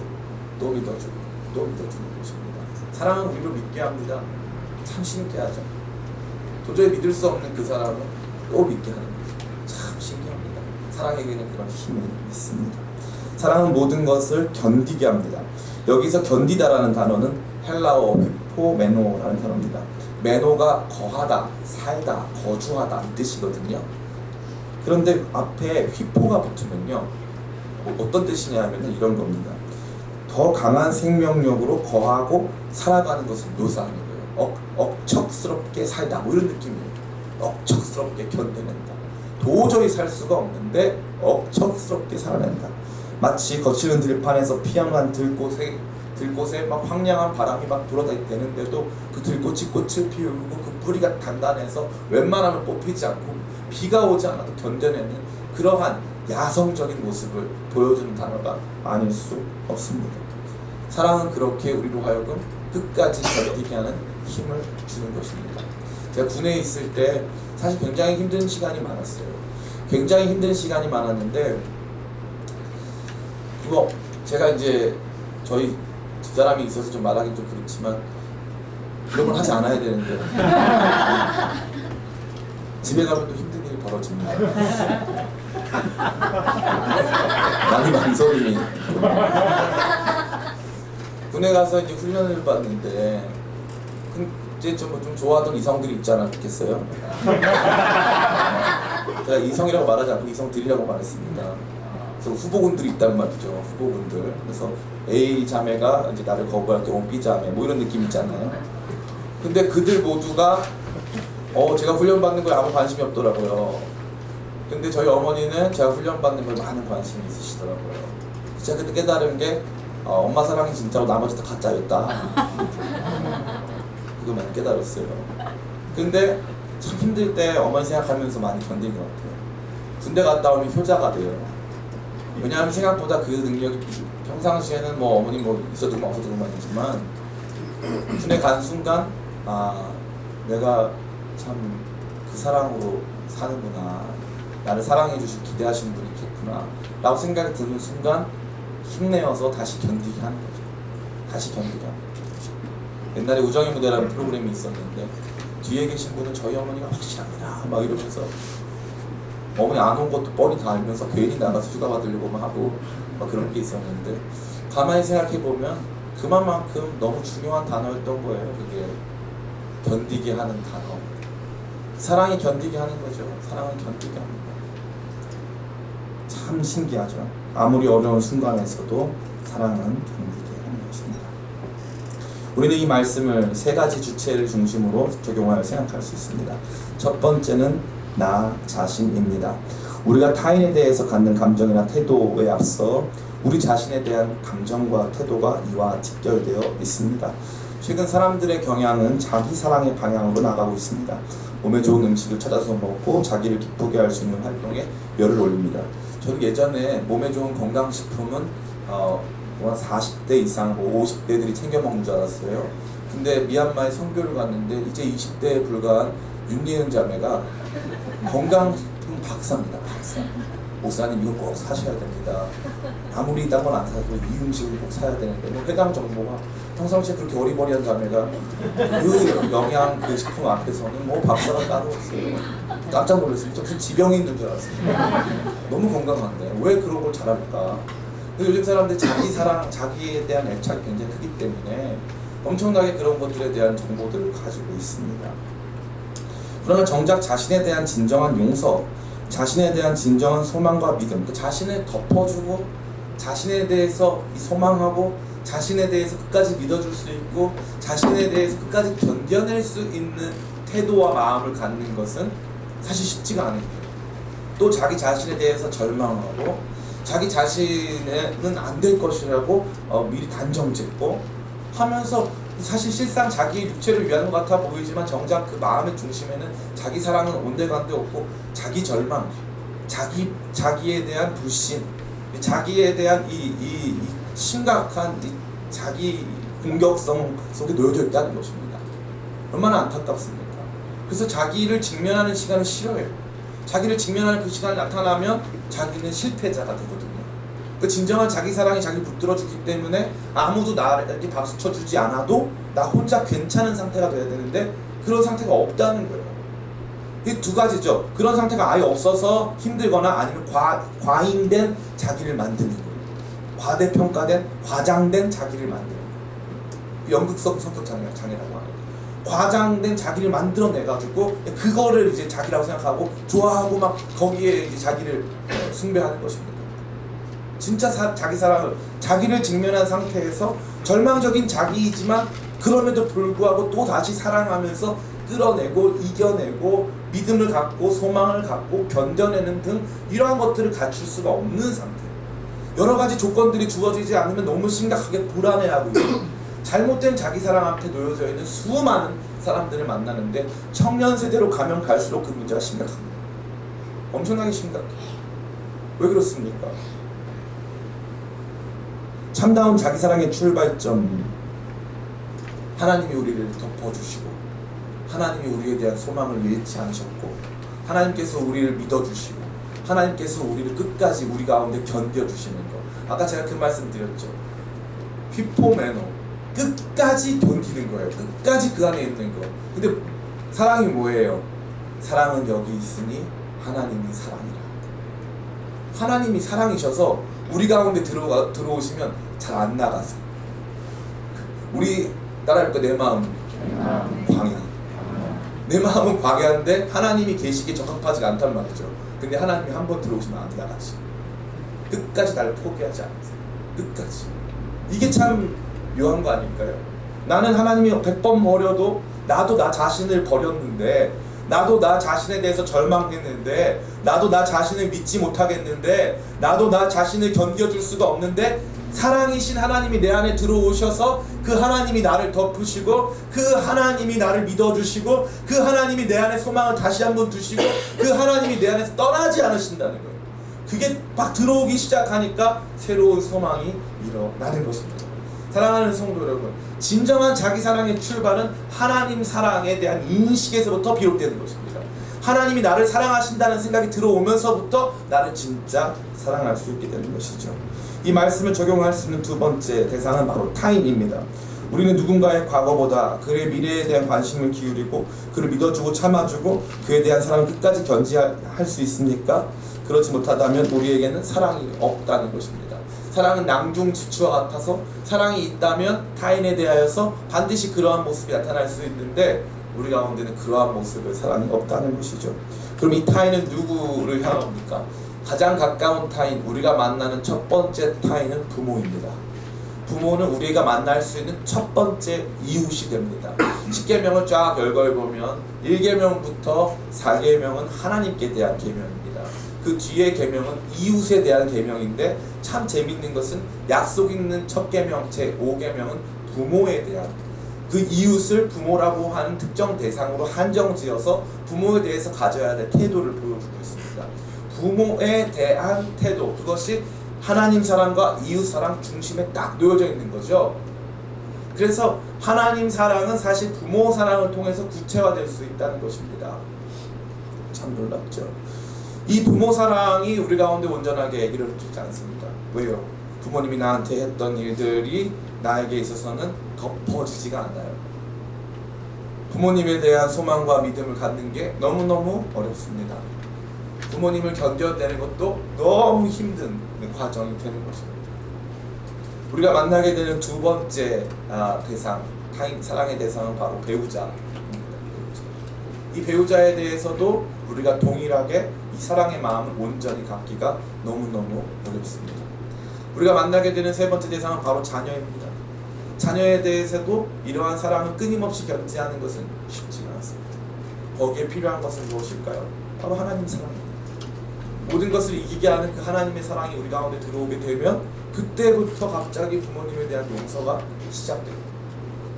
또 믿어주고 또 믿어주는 것입니다. 사랑은 우리를 믿게 합니다. 참 신기하죠. 도저히 믿을 수 없는 그 사람은 또 믿게 하는 거죠. 참 신기합니다. 사랑에게는 그런 힘이 있습니다. 사랑은 모든 것을 견디게 합니다. 여기서 견디다라는 단어는 헬라어 휘포메노라는 단어입니다. 메노가 거하다, 살다, 거주하다 이 뜻이거든요. 그런데 앞에 휘포가 붙으면요, 어떤 뜻이냐면 이런 겁니다. 더 강한 생명력으로 거하고 살아가는 것을 묘사하는 거예요. 억척스럽게 살다 이런 느낌이에요. 억척스럽게 견뎌낸다. 도저히 살 수가 없는데 억척스럽게 살아낸다. 마치 거칠은 들판에서 피양만 들꽃에 막 황량한 바람이 막 불어대는데도 그 들꽃이 꽃을 피우고 그 뿌리가 단단해서 웬만하면 뽑히지 않고 비가 오지 않아도 견뎌내는 그러한 야성적인 모습을 보여주는 단어가 아닐 수 없습니다. 사랑은 그렇게 우리로 하여금 끝까지 견디게 하는 힘을 주는 것입니다. 제가 군에 있을 때 사실 굉장히 힘든 시간이 많았어요. 굉장히 힘든 시간이 많았는데 그거 제가 이제 저희 집사람이 있어서 좀 말하기 좀 그렇지만 이런 걸 하지 않아야 되는데 집에 가면 또 힘든 일이 벌어집니다. 많이 망설임이. 군에 가서 이제 훈련을 받는데 이제 좀 좋아하던 이성들이 있지 않았겠어요? 제가 이성이라고 말하지 않고 이성들이라고 말했습니다. 그래서 후보군들이 있단 말이죠. 후보군들. 그래서 A 자매가 이제 나를 거부할 경우 B 자매 뭐 이런 느낌 있잖아요. 근데 그들 모두가 제가 훈련받는 거에 아무 관심이 없더라고요. 근데 저희 어머니는 제가 훈련받는 거에 많은 관심이 있으시더라고요. 제가 그때 깨달은 게 엄마 사랑이 진짜로 나머지 다 가짜였다. 그거 많이 깨달았어요. 근데 참 힘들 때 어머니 생각하면서 많이 견딘 것 같아요. 군대 갔다 오면 효자가 돼요. 왜냐하면 생각보다 그 능력이 평상시에는 뭐 어머니 뭐 있어도 그만 없어도 그만이지만 군에 간 순간 내가 참 그 사랑으로 사는구나, 나를 사랑해 주실 기대하시는 분이 있겠구나 라고 생각이 드는 순간 힘내어서 다시 견디게 하는 거죠. 다시 견디게 하는 거죠. 옛날에 우정의 무대라는 프로그램이 있었는데 뒤에 계신 분은 저희 어머니가 확실합니다 막 이러면서 어머니 안 온 것도 뻔히 다 알면서 괜히 나가서 휴가 받으려고 하고 막 그런 게 있었는데 가만히 생각해보면 그만큼 너무 중요한 단어였던 거예요. 그게 견디게 하는 단어. 사랑이 견디게 하는 거죠. 사랑은 견디게 합니다. 참 신기하죠. 아무리 어려운 순간에서도 사랑은 견디게 하는 것입니다. 우리는 이 말씀을 세 가지 주체를 중심으로 적용하여 생각할 수 있습니다. 첫 번째는 나 자신입니다. 우리가 타인에 대해서 갖는 감정이나 태도에 앞서 우리 자신에 대한 감정과 태도가 이와 직결되어 있습니다. 최근 사람들의 경향은 자기 사랑의 방향으로 나가고 있습니다. 몸에 좋은 음식을 찾아서 먹고 자기를 기쁘게 할 수 있는 활동에 열을 올립니다. 저도 예전에 몸에 좋은 건강식품은 40대 이상 50대들이 챙겨 먹는 줄 알았어요. 근데 미얀마에 선교를 갔는데 이제 20대에 불과한 윤예은 자매가 건강식품 박사입니다. 박사. 목사님 이거 꼭 사셔야 됩니다. 아무리 딴 건 안 사도 이 음식을 꼭 사야 되는데 뭐 해당 정보가 평상시에 그렇게 어리버리한 자매가 그 영양 그 식품 앞에서는 뭐 박사가 따로 없어요. 깜짝 놀랐어요. 무슨 지병이 있는 줄 알았어요. 너무 건강한데 왜 그런 걸 잘할까? 요즘 사람들 자기 사랑, 자기에 대한 애착이 굉장히 크기 때문에 엄청나게 그런 것들에 대한 정보들을 가지고 있습니다. 그러나 정작 자신에 대한 진정한 용서, 자신에 대한 진정한 소망과 믿음, 그 자신을 덮어주고 자신에 대해서 소망하고 자신에 대해서 끝까지 믿어줄 수 있고 자신에 대해서 끝까지 견뎌낼 수 있는 태도와 마음을 갖는 것은 사실 쉽지가 않아요. 또 자기 자신에 대해서 절망하고 자기 자신은 안 될 것이라고 미리 단정 짓고 하면서 사실 실상 자기 육체를 위하는 것 같아 보이지만 정작 그 마음의 중심에는 자기 사랑은 온데간데 없고 자기 절망, 자기에 대한 불신, 자기에 대한 이 심각한 이 자기 공격성 속에 놓여져 있다는 것입니다. 얼마나 안타깝습니까? 그래서 자기를 직면하는 시간을 싫어해요. 자기를 직면하는 그 시간이 나타나면 자기는 실패자가 되거든요. 그 진정한 자기 사랑이 자기를 붙들어주기 때문에 아무도 나에게 박수 쳐주지 않아도 나 혼자 괜찮은 상태가 돼야 되는데 그런 상태가 없다는 거예요. 이 두 가지죠. 그런 상태가 아예 없어서 힘들거나 아니면 과잉된 자기를 만드는 거예요. 과대평가된, 과장된 자기를 만드는 거예요. 연극성 성격 장애라고 하는 거예요. 과장된 자기를 만들어내가지고 그거를 이제 자기라고 생각하고 좋아하고 막 거기에 이제 자기를 숭배하는 것입니다. 진짜 자기 사랑을 자기를 직면한 상태에서 절망적인 자기이지만 그럼에도 불구하고 또 다시 사랑하면서 끌어내고 이겨내고 믿음을 갖고 소망을 갖고 견뎌내는 등 이러한 것들을 갖출 수가 없는 상태. 여러 가지 조건들이 주어지지 않으면 너무 심각하게 불안해하고 있고 잘못된 자기사랑 앞에 놓여져 있는 수많은 사람들을 만나는데 청년 세대로 가면 갈수록 그 문제가 심각합니다. 엄청나게 심각해요. 왜 그렇습니까? 참다운 자기사랑의 출발점, 하나님이 우리를 덮어주시고 하나님이 우리에 대한 소망을 잃지 않으셨고 하나님께서 우리를 믿어주시고 하나님께서 우리를 끝까지 우리 가운데 견뎌주시는 것. 아까 제가 그 말씀 드렸죠. 휘포매너, 끝까지 견디는 거예요. 끝까지 그 안에 있는 거. 근데 사랑이 뭐예요? 사랑은 여기 있으니 하나님이 사랑이라. 하나님이 사랑이셔서 우리 가운데 들어오시면 잘 안 나가세요. 우리 따라해볼까? 내 마음 광야. 내 마음은 광야인데 하나님이 계시기에 적합하지가 않단 말이죠. 근데 하나님이 한번 들어오시면 안 나가시. 끝까지 나를 포기하지 않으세요. 끝까지. 이게 참 묘한 거 아닐까요? 나는 하나님이 100번 버려도 나도 나 자신을 버렸는데, 나도 나 자신에 대해서 절망했는데, 나도 나 자신을 믿지 못하겠는데, 나도 나 자신을 견뎌줄 수가 없는데, 사랑이신 하나님이 내 안에 들어오셔서 그 하나님이 나를 덮으시고 그 하나님이 나를 믿어주시고 그 하나님이 내 안에 소망을 다시 한번 두시고 그 하나님이 내 안에서 떠나지 않으신다는 거예요. 그게 막 들어오기 시작하니까 새로운 소망이 일어나는 것입니다. 사랑하는 성도 여러분, 진정한 자기사랑의 출발은 하나님 사랑에 대한 인식에서부터 비롯되는 것입니다. 하나님이 나를 사랑하신다는 생각이 들어오면서부터 나를 진짜 사랑할 수 있게 되는 것이죠. 이 말씀을 적용할 수 있는 두 번째 대상은 바로 타인입니다. 우리는 누군가의 과거보다 그의 미래에 대한 관심을 기울이고 그를 믿어주고 참아주고 그에 대한 사랑을 끝까지 견지할 수 있습니까? 그렇지 못하다면 우리에게는 사랑이 없다는 것입니다. 사랑은 낭중지추와 같아서 사랑이 있다면 타인에 대하여서 반드시 그러한 모습이 나타날 수 있는데 우리 가운데는 그러한 모습의 사랑이 없다는 것이죠. 그럼 이 타인은 누구를 향합니까? 가장 가까운 타인, 우리가 만나는 첫 번째 타인은 부모입니다. 부모는 우리가 만날 수 있는 첫 번째 이웃이 됩니다. 10계명을 쫙 열거해보면 1계명부터 4계명은 하나님께 대한 계명입니다. 그 뒤에 계명은 이웃에 대한 계명인데 참 재밌는 것은 약속 있는 첫 계명, 제5계명은 부모에 대한, 그 이웃을 부모라고 하는 특정 대상으로 한정지어서 부모에 대해서 가져야 될 태도를 보여주고 있습니다. 부모에 대한 태도, 그것이 하나님 사랑과 이웃 사랑 중심에 딱 놓여져 있는 거죠. 그래서 하나님 사랑은 사실 부모 사랑을 통해서 구체화될 수 있다는 것입니다. 참 놀랍죠. 이 부모 사랑이 우리 가운데 온전하게 이루어지지 않습니다. 왜요? 부모님이 나한테 했던 일들이 나에게 있어서는 덮어지지가 않아요. 부모님에 대한 소망과 믿음을 갖는 게 너무너무 어렵습니다. 부모님을 견뎌내는 것도 너무 힘든 과정이 되는 것입니다. 우리가 만나게 되는 두 번째 대상, 타인 사랑의 대상은 바로 배우자입니다. 이 배우자에 대해서도 우리가 동일하게 이 사랑의 마음을 온전히 갖기가 너무너무 어렵습니다. 우리가 만나게 되는 세 번째 대상은 바로 자녀입니다. 자녀에 대해서도 이러한 사랑을 끊임없이 견지하는 것은 쉽지가 않습니다. 거기에 필요한 것은 무엇일까요? 바로 하나님 사랑입니다. 모든 것을 이기게 하는 그 하나님의 사랑이 우리 가운데 들어오게 되면 그때부터 갑자기 부모님에 대한 용서가 시작됩니다.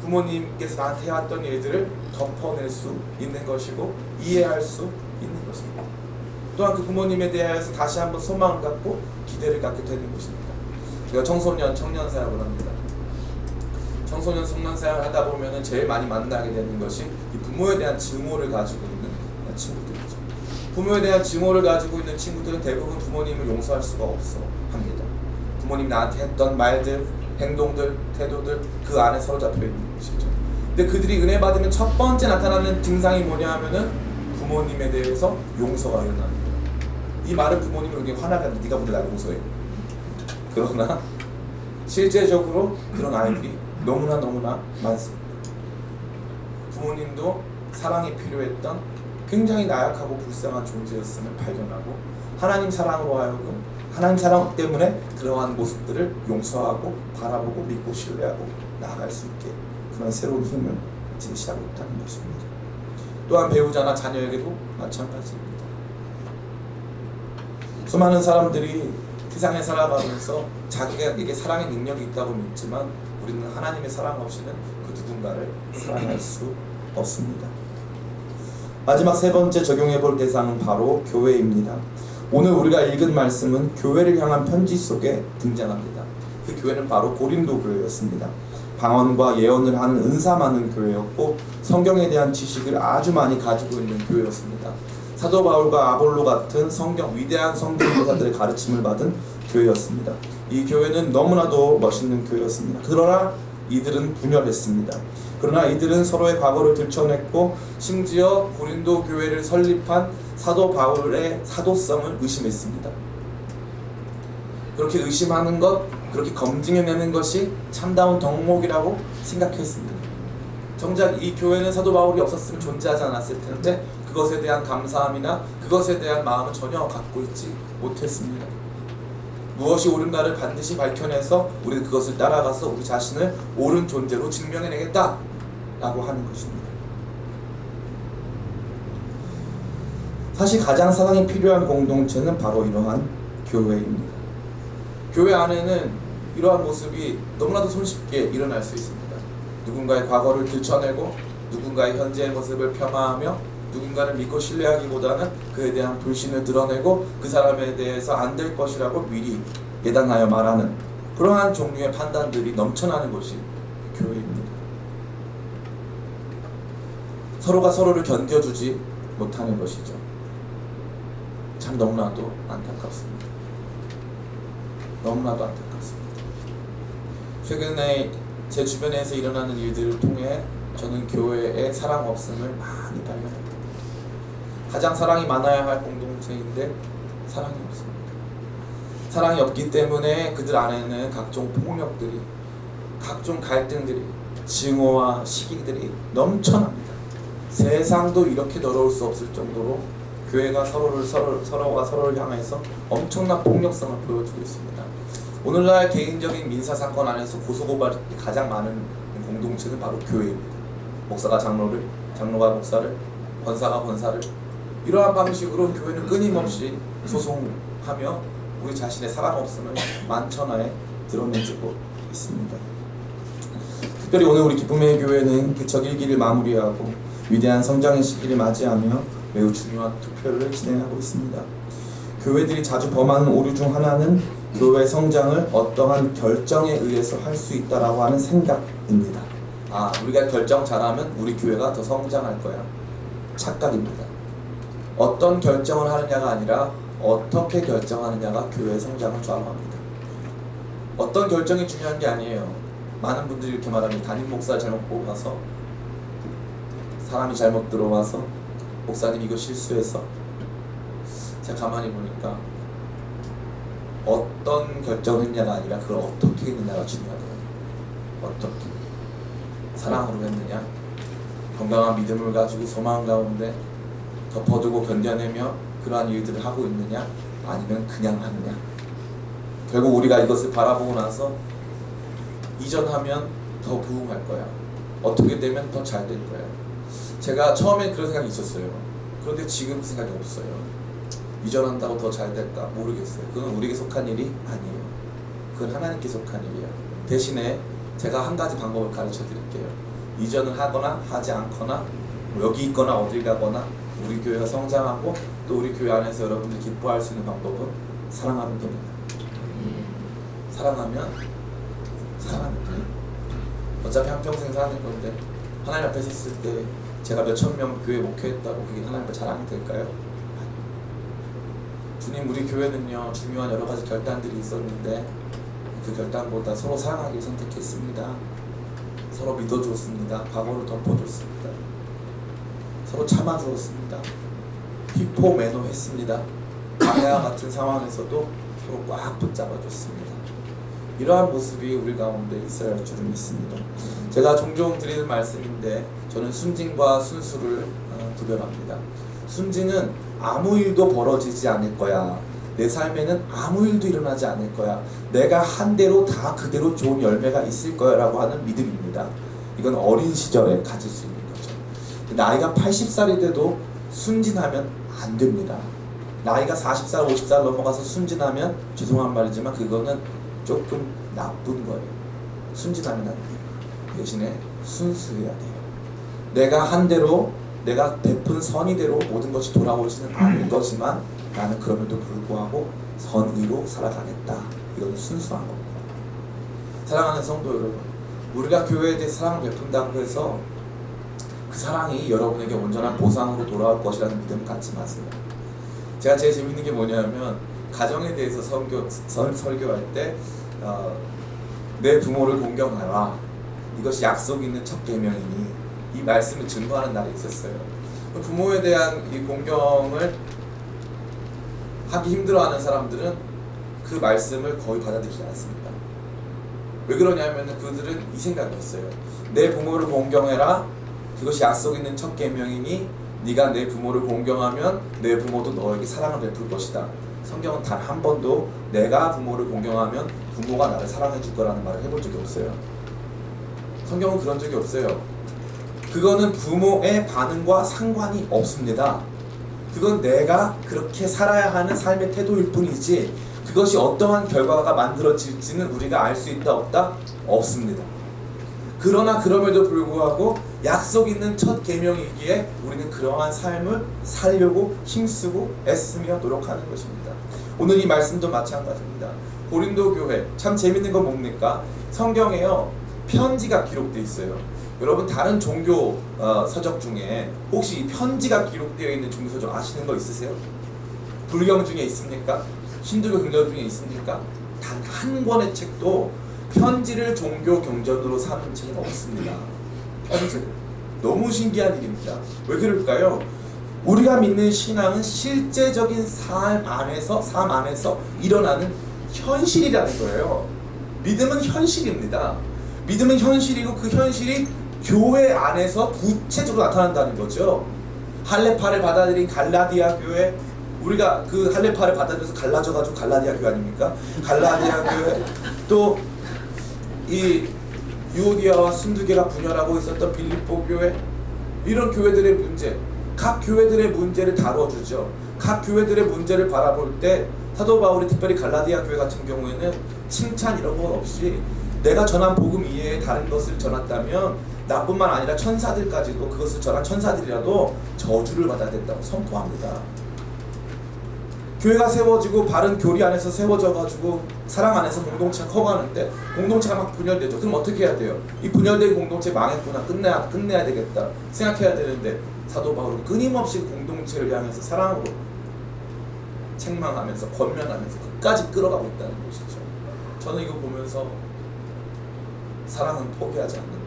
부모님께서 나한테 해왔던 일들을 덮어낼 수 있는 것이고 이해할 수 있는 것입니다. 또한 그 부모님에 대해서 다시 한번 소망을 갖고 기대를 갖게 되는 것입니다. 우리가 청소년, 청년 사역을 합니다. 청소년, 청년 사역을 하다 보면 제일 많이 만나게 되는 것이 이 부모에 대한 증오를 가지고 있는 친구들이죠. 부모에 대한 증오를 가지고 있는 친구들은 대부분 부모님을 용서할 수가 없어 합니다. 부모님 나한테 했던 말들, 행동들, 태도들 그 안에 사로잡혀 있는 것이죠. 근데 그들이 은혜 받으면 첫 번째 나타나는 증상이 뭐냐 하면은 부모님에 대해서 용서가 일어납니다. 이 말은 부모님을 이렇게 화나게 하는데 네가 먼저 날 용서해. 그러나 실제적으로 그런 아이들이 너무나 많습니다. 부모님도 사랑이 필요했던 굉장히 나약하고 불쌍한 존재였음을 발견하고 하나님 사랑으로 하여금 하나님 사랑 때문에 그러한 모습들을 용서하고 바라보고 믿고 신뢰하고 나아갈 수 있게 그런 새로운 힘을 제시하고 있다는 것입니다. 또한 배우자나 자녀에게도 마찬가지입니다. 수많은 사람들이 세상에 살아가면서 자기에게 사랑의 능력이 있다고 믿지만 우리는 하나님의 사랑 없이는 그 누군가를 사랑할 수 없습니다. 마지막 세 번째 적용해 볼 대상은 바로 교회입니다. 오늘 우리가 읽은 말씀은 교회를 향한 편지 속에 등장합니다. 그 교회는 바로 고린도 교회였습니다. 방언과 예언을 하는 은사 많은 교회였고 성경에 대한 지식을 아주 많이 가지고 있는 교회였습니다. 사도 바울과 아볼로 같은 위대한 성경교사들의 가르침을 받은 교회였습니다. 이 교회는 너무나도 멋있는 교회였습니다. 그러나 이들은 분열했습니다. 그러나 이들은 서로의 과거를 들춰냈고 심지어 고린도 교회를 설립한 사도 바울의 사도성을 의심했습니다. 그렇게 의심하는 것, 그렇게 검증해내는 것이 참다운 덕목이라고 생각했습니다. 정작 이 교회는 사도 바울이 없었으면 존재하지 않았을 텐데 그것에 대한 감사함이나 그것에 대한 마음은 전혀 갖고 있지 못했습니다. 무엇이 옳은가를 반드시 밝혀내서 우리는 그것을 따라가서 우리 자신을 옳은 존재로 증명해내겠다 라고 하는 것입니다. 사실 가장 사랑이 필요한 공동체는 바로 이러한 교회입니다. 교회 안에는 이러한 모습이 너무나도 손쉽게 일어날 수 있습니다. 누군가의 과거를 들춰내고 누군가의 현재의 모습을 폄하하며 누군가를 믿고 신뢰하기보다는 그에 대한 불신을 드러내고 그 사람에 대해서 안 될 것이라고 미리 예단하여 말하는 그러한 종류의 판단들이 넘쳐나는 것이 교회입니다. 서로가 서로를 견뎌주지 못하는 것이죠. 참 너무나도 안타깝습니다. 너무나도 안타깝습니다. 최근에 제 주변에서 일어나는 일들을 통해 저는 교회의 사랑 없음을 많이 발견합니다. 가장 사랑이 많아야 할 공동체인데 사랑이 없습니다. 사랑이 없기 때문에 그들 안에는 각종 폭력들이, 각종 갈등들이, 증오와 시기들이 넘쳐납니다. 세상도 이렇게 더러울 수 없을 정도로 교회가 서로가 서로를 향해서 엄청난 폭력성을 보여주고 있습니다. 오늘날 개인적인 민사사건 안에서 고소고발이 가장 많은 공동체는 바로 교회입니다. 목사가 장로를, 장로가 목사를, 권사가 권사를 이러한 방식으로 교회는 끊임없이 소송하며 우리 자신의 사랑 없음을 만천하에 드러내주고 있습니다. 특별히 오늘 우리 기쁨의 교회는 개척 1기를 마무리하고 위대한 성장의 시기를 맞이하며 매우 중요한 투표를 진행하고 있습니다. 교회들이 자주 범하는 오류 중 하나는 교회 성장을 어떠한 결정에 의해서 할 수 있다라고 하는 생각입니다. 우리가 결정 잘하면 우리 교회가 더 성장할 거야. 착각입니다. 어떤 결정을 하느냐가 아니라 어떻게 결정하느냐가 교회의 성장을 좌우합니다. 어떤 결정이 중요한 게 아니에요. 많은 분들이 이렇게 말합니다. 담임 목사 잘못 뽑아서, 사람이 잘못 들어와서, 목사님 이거 실수해서. 제가 가만히 보니까 어떤 결정을 했냐가 아니라 그걸 어떻게 했느냐가 중요하더라고요. 어떻게 사랑으로 했느냐, 건강한 믿음을 가지고 소망 가운데 덮어두고 견뎌내며 그러한 일들을 하고 있느냐, 아니면 그냥 하느냐. 결국 우리가 이것을 바라보고 나서 이전하면 더 부흥할 거야, 어떻게 되면 더 잘 될 거야. 제가 처음에 그런 생각이 있었어요. 그런데 지금 생각이 없어요. 이전한다고 더 잘 될까 모르겠어요. 그건 우리에게 속한 일이 아니에요. 그건 하나님께 속한 일이에요. 대신에 제가 한 가지 방법을 가르쳐 드릴게요. 이전을 하거나 하지 않거나 여기 있거나 어딜 가거나 우리 교회가 성장하고 또 우리 교회 안에서 여러분들이 기뻐할 수 있는 방법은 사랑하면 됩니다. 사랑하면 돼요. 어차피 한평생 사는 건데 하나님 앞에 섰을 때 제가 몇천 명 교회 목회했다고 그게 하나님 앞에 자랑이 될까요? 주님, 우리 교회는요 중요한 여러 가지 결단들이 있었는데 그 결단보다 서로 사랑하기를 선택했습니다. 서로 믿어줬습니다. 과거를 덮어줬습니다. 서로 참아주었습니다. 휘포매노했습니다. 아내와 같은 상황에서도 서로 꽉 붙잡아줬습니다. 이러한 모습이 우리 가운데 있어야 할 줄은 믿습니다. 제가 종종 드리는 말씀인데 저는 순진과 순수를 구별합니다. 순진은 아무 일도 벌어지지 않을 거야. 내 삶에는 아무 일도 일어나지 않을 거야. 내가 한 대로 다 그대로 좋은 열매가 있을 거야 라고 하는 믿음입니다. 이건 어린 시절에 가질 수 있는 거죠. 나이가 80살이 돼도 순진하면 안 됩니다. 나이가 40살, 50살 넘어가서 순진하면 죄송한 말이지만 그거는 조금 나쁜 거예요. 순진하면 안 돼요. 대신에 순수해야 돼요. 내가 한 대로, 내가 베푼 선의대로 모든 것이 돌아오지는 않을 거지만 나는 그럼에도 불구하고 선의로 살아가겠다. 이건 순수한 겁니다. 사랑하는 성도 여러분, 우리가 교회에 대해 사랑을 베푼다고 해서 그 사랑이 여러분에게 온전한 보상으로 돌아올 것이라는 믿음 갖지 마세요. 제가 제일 재밌는 게 뭐냐면 가정에 대해서 설교할 때 내 부모를 공경하라. 이것이 약속 있는 첫 계명이니 이 말씀을 증거하는 날이 있었어요. 부모에 대한 이 공경을 하기 힘들어하는 사람들은 그 말씀을 거의 받아들이지 않습니다. 왜 그러냐면 그들은 이 생각이었어요. 내 부모를 공경해라. 그것이 약속 있는 첫 계명이니 네가 내 부모를 공경하면 내 부모도 너에게 사랑을 베풀 것이다. 성경은 단 한 번도 내가 부모를 공경하면 부모가 나를 사랑해 줄 거라는 말을 해본 적이 없어요. 성경은 그런 적이 없어요. 그거는 부모의 반응과 상관이 없습니다. 그건 내가 그렇게 살아야 하는 삶의 태도일 뿐이지 그것이 어떠한 결과가 만들어질지는 우리가 알 수 있다 없다? 없습니다. 그러나 그럼에도 불구하고 약속 있는 첫 계명이기에 우리는 그러한 삶을 살려고 힘쓰고 애쓰며 노력하는 것입니다. 오늘 이 말씀도 마찬가지입니다. 고린도 교회 참 재밌는 건 뭡니까? 성경에요 편지가 기록되어 있어요. 여러분 다른 종교 서적 중에 혹시 편지가 기록되어 있는 종교 서적 아시는 거 있으세요? 불경 중에 있습니까? 힌두교 경전 중에 있습니까? 단 한 권의 책도 편지를 종교 경전으로 삼은 책은 없습니다. 편지. 너무 신기한 일입니다. 왜 그럴까요? 우리가 믿는 신앙은 실제적인 삶 안에서 일어나는 현실이라는 거예요. 믿음은 현실입니다. 믿음은 현실이고 그 현실이 교회 안에서 구체적으로 나타난다는 거죠. 할례파를 받아들인 갈라디아 교회, 우리가 그 할례파를 받아들여서 갈라져가지고 갈라디아 교회 아닙니까? 갈라디아 교회, 또 이 유오디아와 순두계가 분열하고 있었던 빌립보 교회, 이런 교회들의 문제, 각 교회들의 문제를 다뤄주죠. 각 교회들의 문제를 바라볼 때 사도 바울이 특별히 갈라디아 교회 같은 경우에는 칭찬 이런 건 없이 내가 전한 복음 이외에 다른 것을 전했다면 나뿐만 아니라 천사들까지도 그것을 전한 천사들이라도 저주를 받아야 된다고 선포합니다. 교회가 세워지고 바른 교리 안에서 세워져가지고 사랑 안에서 공동체가 커가는데 공동체가 막 분열되죠. 그럼 어떻게 해야 돼요? 이 분열된 공동체 망했구나, 끝내야 되겠다 생각해야 되는데 사도 바울은 끊임없이 공동체를 향해서 사랑으로 책망하면서 권면하면서 끝까지 끌어가고 있다는 것이죠. 저는 이거 보면서 사랑은 포기하지 않는다.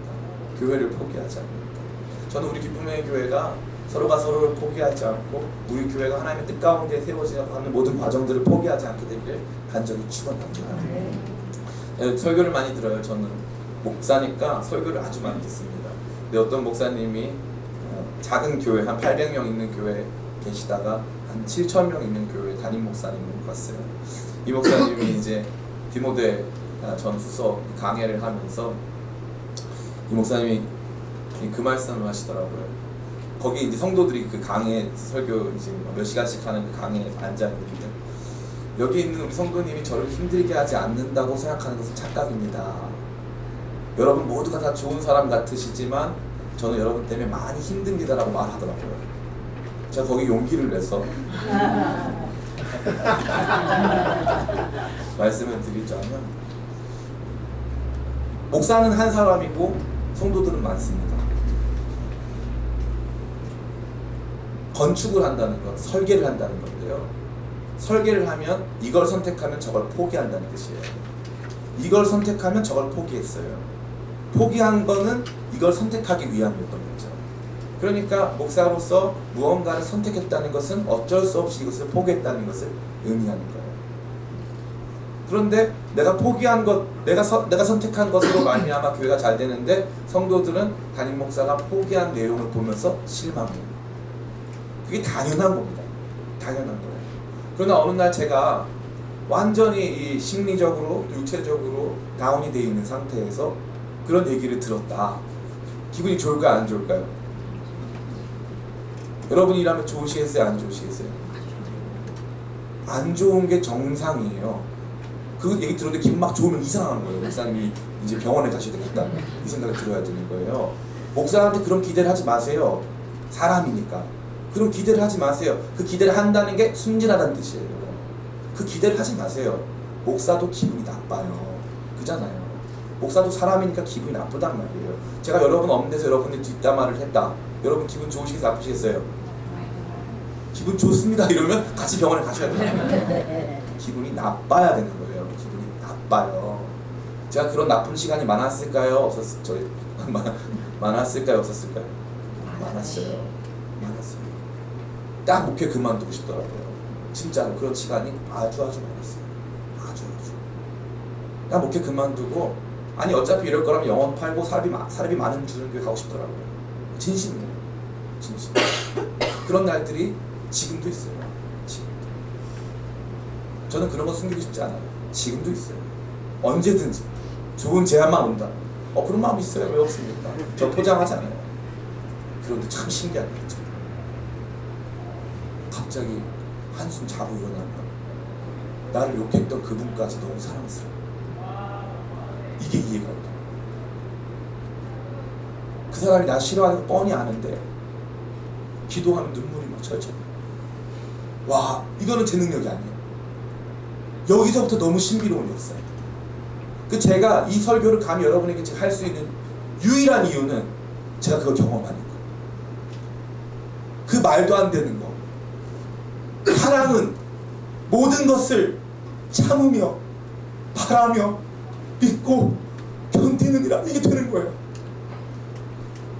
교회를 포기하지 않는다. 저는 우리 기쁨의 교회가 서로가 서로를 포기하지 않고 우리 교회가 하나님의 뜻 가운데 세워지는 모든 과정들을 포기하지 않게 되기를 간절히 축원합니다. 설교를 많이 들어요. 저는 목사니까 설교를 아주 많이 듣습니다. 근데 어떤 목사님이 작은 교회 한 800명 있는 교회에 계시다가 한 7,000명 있는 교회 담임 목사님을 봤어요. 이 목사님이 이제 디모데 전 후서 강해를 하면서 이 목사님이 그 말씀을 하시더라고요. 거기 이제 성도들이 그 강의 설교 이제 몇 시간씩 하는 그 강의에 앉아 있는데 여기 있는 우리 성도님이 저를 힘들게 하지 않는다고 생각하는 것은 착각입니다. 여러분 모두가 다 좋은 사람 같으시지만 저는 여러분 때문에 많이 힘듭니다라고 말하더라고요. 제가 거기 용기를 내서 말씀을 드리자면 목사는 한 사람이고 성도들은 많습니다. 건축을 한다는 건 설계를 한다는 건데요. 설계를 하면 이걸 선택하면 저걸 포기한다는 뜻이에요. 이걸 선택하면 저걸 포기했어요. 포기한 거는 이걸 선택하기 위함이었던 거죠. 그러니까 목사로서 무언가를 선택했다는 것은 어쩔 수 없이 이것을 포기했다는 것을 의미하는 거예요. 그런데 내가 포기한 것, 내가 선택한 것으로 말미암아 교회가 잘 되는데 성도들은 담임 목사가 포기한 내용을 보면서 실망해요. 그게 당연한 겁니다. 당연한 거예요. 그러나 어느 날 제가 완전히 이 심리적으로 육체적으로 다운이 되어 있는 상태에서 그런 얘기를 들었다. 기분이 좋을까요? 안 좋을까요? 여러분이라면 좋으시겠어요? 안 좋으시겠어요? 안 좋은 게 정상이에요. 그 얘기 들었는데 기분 막 좋으면 이상한 거예요. 목사님이 이제 병원에 가셔야 되겠다 이 생각을 들어야 되는 거예요. 목사한테 그런 기대를 하지 마세요. 사람이니까. 그런 기대를 하지 마세요. 그 기대를 한다는 게 순진하다는 뜻이에요. 그 기대를 하지 마세요. 목사도 기분이 나빠요. 그잖아요. 목사도 사람이니까 기분이 나쁘단 말이에요. 제가 여러분 없는 데서 여러분의 뒷담화를 했다. 여러분 기분 좋으시겠어요? 나쁘시겠어요? 기분 좋습니다 이러면 같이 병원에 가셔야 돼요. 기분이 나빠야 되는 거예요. 기분이 나빠요. 제가 그런 나쁜 시간이 많았을까요? 많았을까요? 없었을까요? 많았어요. 많았어요. 딱 목회 그만두고 싶더라고요. 진짜로 그런 시간이 아주 많았어요. 아주. 딱 목회 그만두고 아니 어차피 이럴 거라면 영혼 팔고 사람이 많은 주는 교회 가고 싶더라고요. 진심이에요. 진심. 그런 날들이 지금도 있어요. 지금도. 저는 그런 거 숨기고 싶지 않아요. 지금도 있어요. 언제든지 좋은 제안만 온다. 그런 마음이 있어요. 왜 없습니까? 저 포장하잖아요. 그런데 참 신기한 게 있죠. 갑자기 한숨 자고 일어나면 나를 욕했던 그분까지 너무 사랑스러워. 이게 이해가 안 돼. 그 사람이 나 싫어하는 거 뻔히 아는데 기도하면 눈물이 막 철철. 와, 이거는 제 능력이 아니에요. 여기서부터 너무 신비로운 역사예요. 제가 이 설교를 감히 여러분에게 할 수 있는 유일한 이유는 제가 그걸 경험하니까. 그 말도 안 되는 거. 사랑은 모든 것을 참으며 바라며 믿고 견디느니라. 이게 되는 거예요.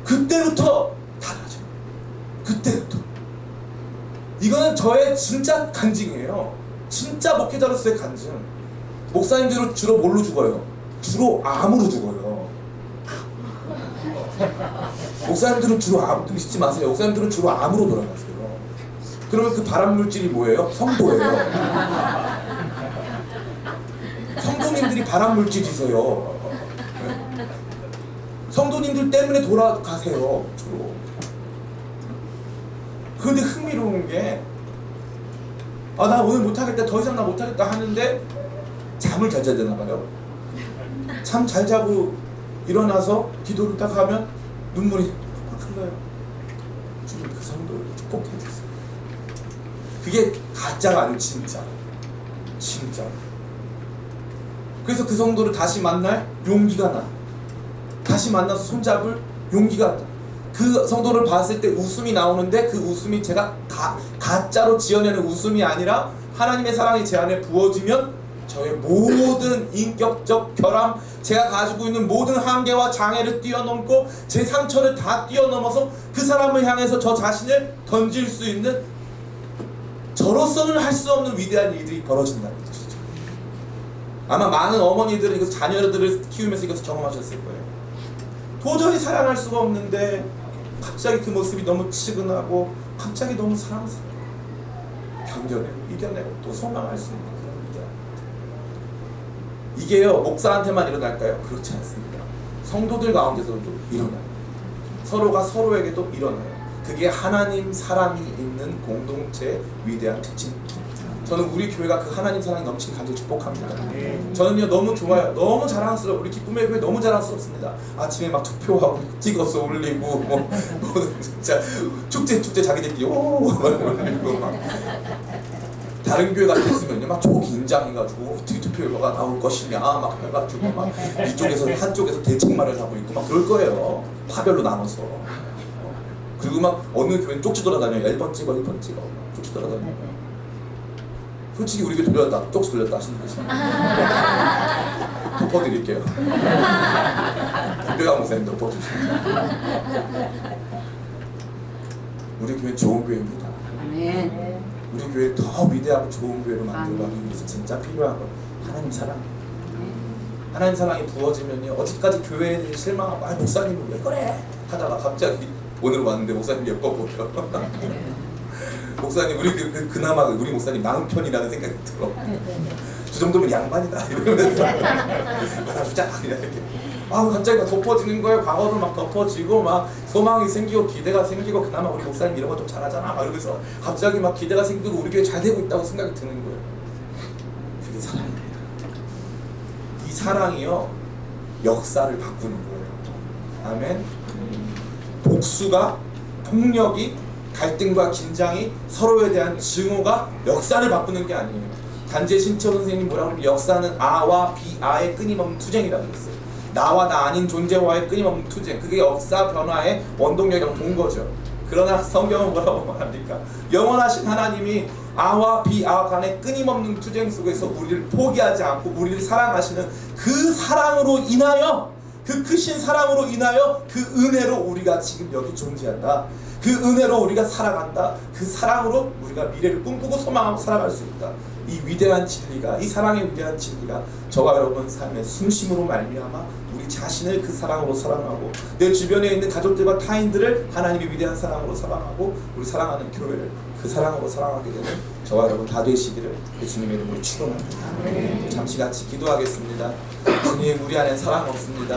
그때부터 달라져요. 그때부터. 이거는 저의 진짜 간증이에요. 진짜 목회자로서의 간증. 목사님들은 주로 뭘로 죽어요? 주로 암으로 죽어요. 목사님들은 주로 암, 믿지 마세요. 목사님들은 주로 암으로 돌아가세요. 그러면 그 발암물질이 뭐예요? 성도예요. 성도님들이 발암물질이세요. 성도님들 때문에 돌아가세요. 주로. 그런데 흥미로운 게 나 오늘 못하겠다, 더 이상 나 못하겠다 하는데 잠을 잘 자야 되나 봐요. 잠 잘 자고 일어나서 기도를 딱 하면 눈물이 막 흘러요. 주님 그 성도를 축복해 주세요. 그게 가짜가 아니고 진짜. 그래서 그 성도를 다시 만날 용기가 나. 다시 만나서 손잡을 용기가 나. 그 성도를 봤을 때 웃음이 나오는데 그 웃음이 제가 가짜로 지어내는 웃음이 아니라 하나님의 사랑이 제 안에 부어지면 저의 모든 인격적 결함, 제가 가지고 있는 모든 한계와 장애를 뛰어넘고 제 상처를 다 뛰어넘어서 그 사람을 향해서 저 자신을 던질 수 있는, 저로서는 할 수 없는 위대한 일들이 벌어진다는 뜻이죠. 아마 많은 어머니들은 이거 자녀들을 키우면서 이것을 경험하셨을 거예요. 도저히 사랑할 수가 없는데 갑자기 그 모습이 너무 치근하고 갑자기 너무 사랑스러워. 견뎌내고 이겨내고 또 소망할 수 있는 그런 위대한 일들. 이게요 목사한테만 일어날까요? 그렇지 않습니다. 성도들 가운데서도 일어나요. 서로가 서로에게도 일어나요. 그게 하나님 사랑이 있는 공동체의 위대한 특징입니다. 저는 우리 교회가 그 하나님 사랑이 넘치는 간절히 축복합니다. 저는요 너무 좋아요. 너무 자랑스러워. 우리 기쁨의 교회 너무 자랑스럽습니다. 아침에 막 투표하고 찍어서 올리고 뭐 진짜 축제 자기들끼리 오 올리고 막. 다른 교회 같았으면요 막 초긴장해가지고 어떻게 투표 결과가 나올 것이냐 막 해가지고 막 이쪽에서 한쪽에서 대책말을 하고 있고 막 그럴 거예요. 파별로 나눠서. 그리고 막 어느 교회는 쪽지 돌아다녀요. 1번 찍어 쪽지 돌아다녀요. 솔직히 우리 교회 돌렸다, 쪽지 돌렸다 하시는 거지. 덮어드릴게요. 김대강 목사님 덮어주시죠. 우리 교회 좋은 교회입니다. 우리 교회 더 위대하고 좋은 교회로 만들어가기 위해서 진짜 필요한 건 하나님 사랑. 하나님 사랑이 부어지면요 어제까지 교회에 대해 실망하고 목사님은 왜 그래 하다가 갑자기 오늘 왔는데 목사님 예뻐 보여. 목사님 우리 그나마 우리 목사님 나은 편이라는 생각이 들어. 정도면 양반이다 이러면서 쫙 이렇게 갑자기 막 덮어지는 거예요. 과거로 막 덮어지고 막 소망이 생기고 기대가 생기고 그나마 우리 목사님 이런 거 좀 잘하잖아 막 이러면서 갑자기 막 기대가 생기고 우리 교회 잘 되고 있다고 생각이 드는 거예요. 그게 사랑이에요. 이 사랑이요 역사를 바꾸는 거예요. 아멘. 복수가 폭력이 갈등과 긴장이 서로에 대한 증오가 역사를 바꾸는 게 아니에요. 단재 신채호 선생님이 뭐라고 하면 역사는 아와 비아의 끊임없는 투쟁이라고 했어요. 나와 나 아닌 존재와의 끊임없는 투쟁, 그게 역사 변화의 원동력이라고 본 거죠. 그러나 성경은 뭐라고 말합니까? 영원하신 하나님이 아와 비아 간의 끊임없는 투쟁 속에서 우리를 포기하지 않고 우리를 사랑하시는 그 사랑으로 인하여, 그 크신 사랑으로 인하여 그 은혜로 우리가 지금 여기 존재한다. 그 은혜로 우리가 살아간다. 그 사랑으로 우리가 미래를 꿈꾸고 소망하고 살아갈 수 있다. 이 위대한 진리가, 이 사랑의 위대한 진리가 저와 여러분 삶의 순심으로 말미암아 우리 자신을 그 사랑으로 사랑하고 내 주변에 있는 가족들과 타인들을 하나님의 위대한 사랑으로 사랑하고 우리 사랑하는 교회를 그 사랑으로 사랑하게 되는 저와 여러분 다 되시기를 예수님의 이름으로 축원합니다. 잠시 같이 기도하겠습니다. 주님, 우리 안에 사랑 없습니다.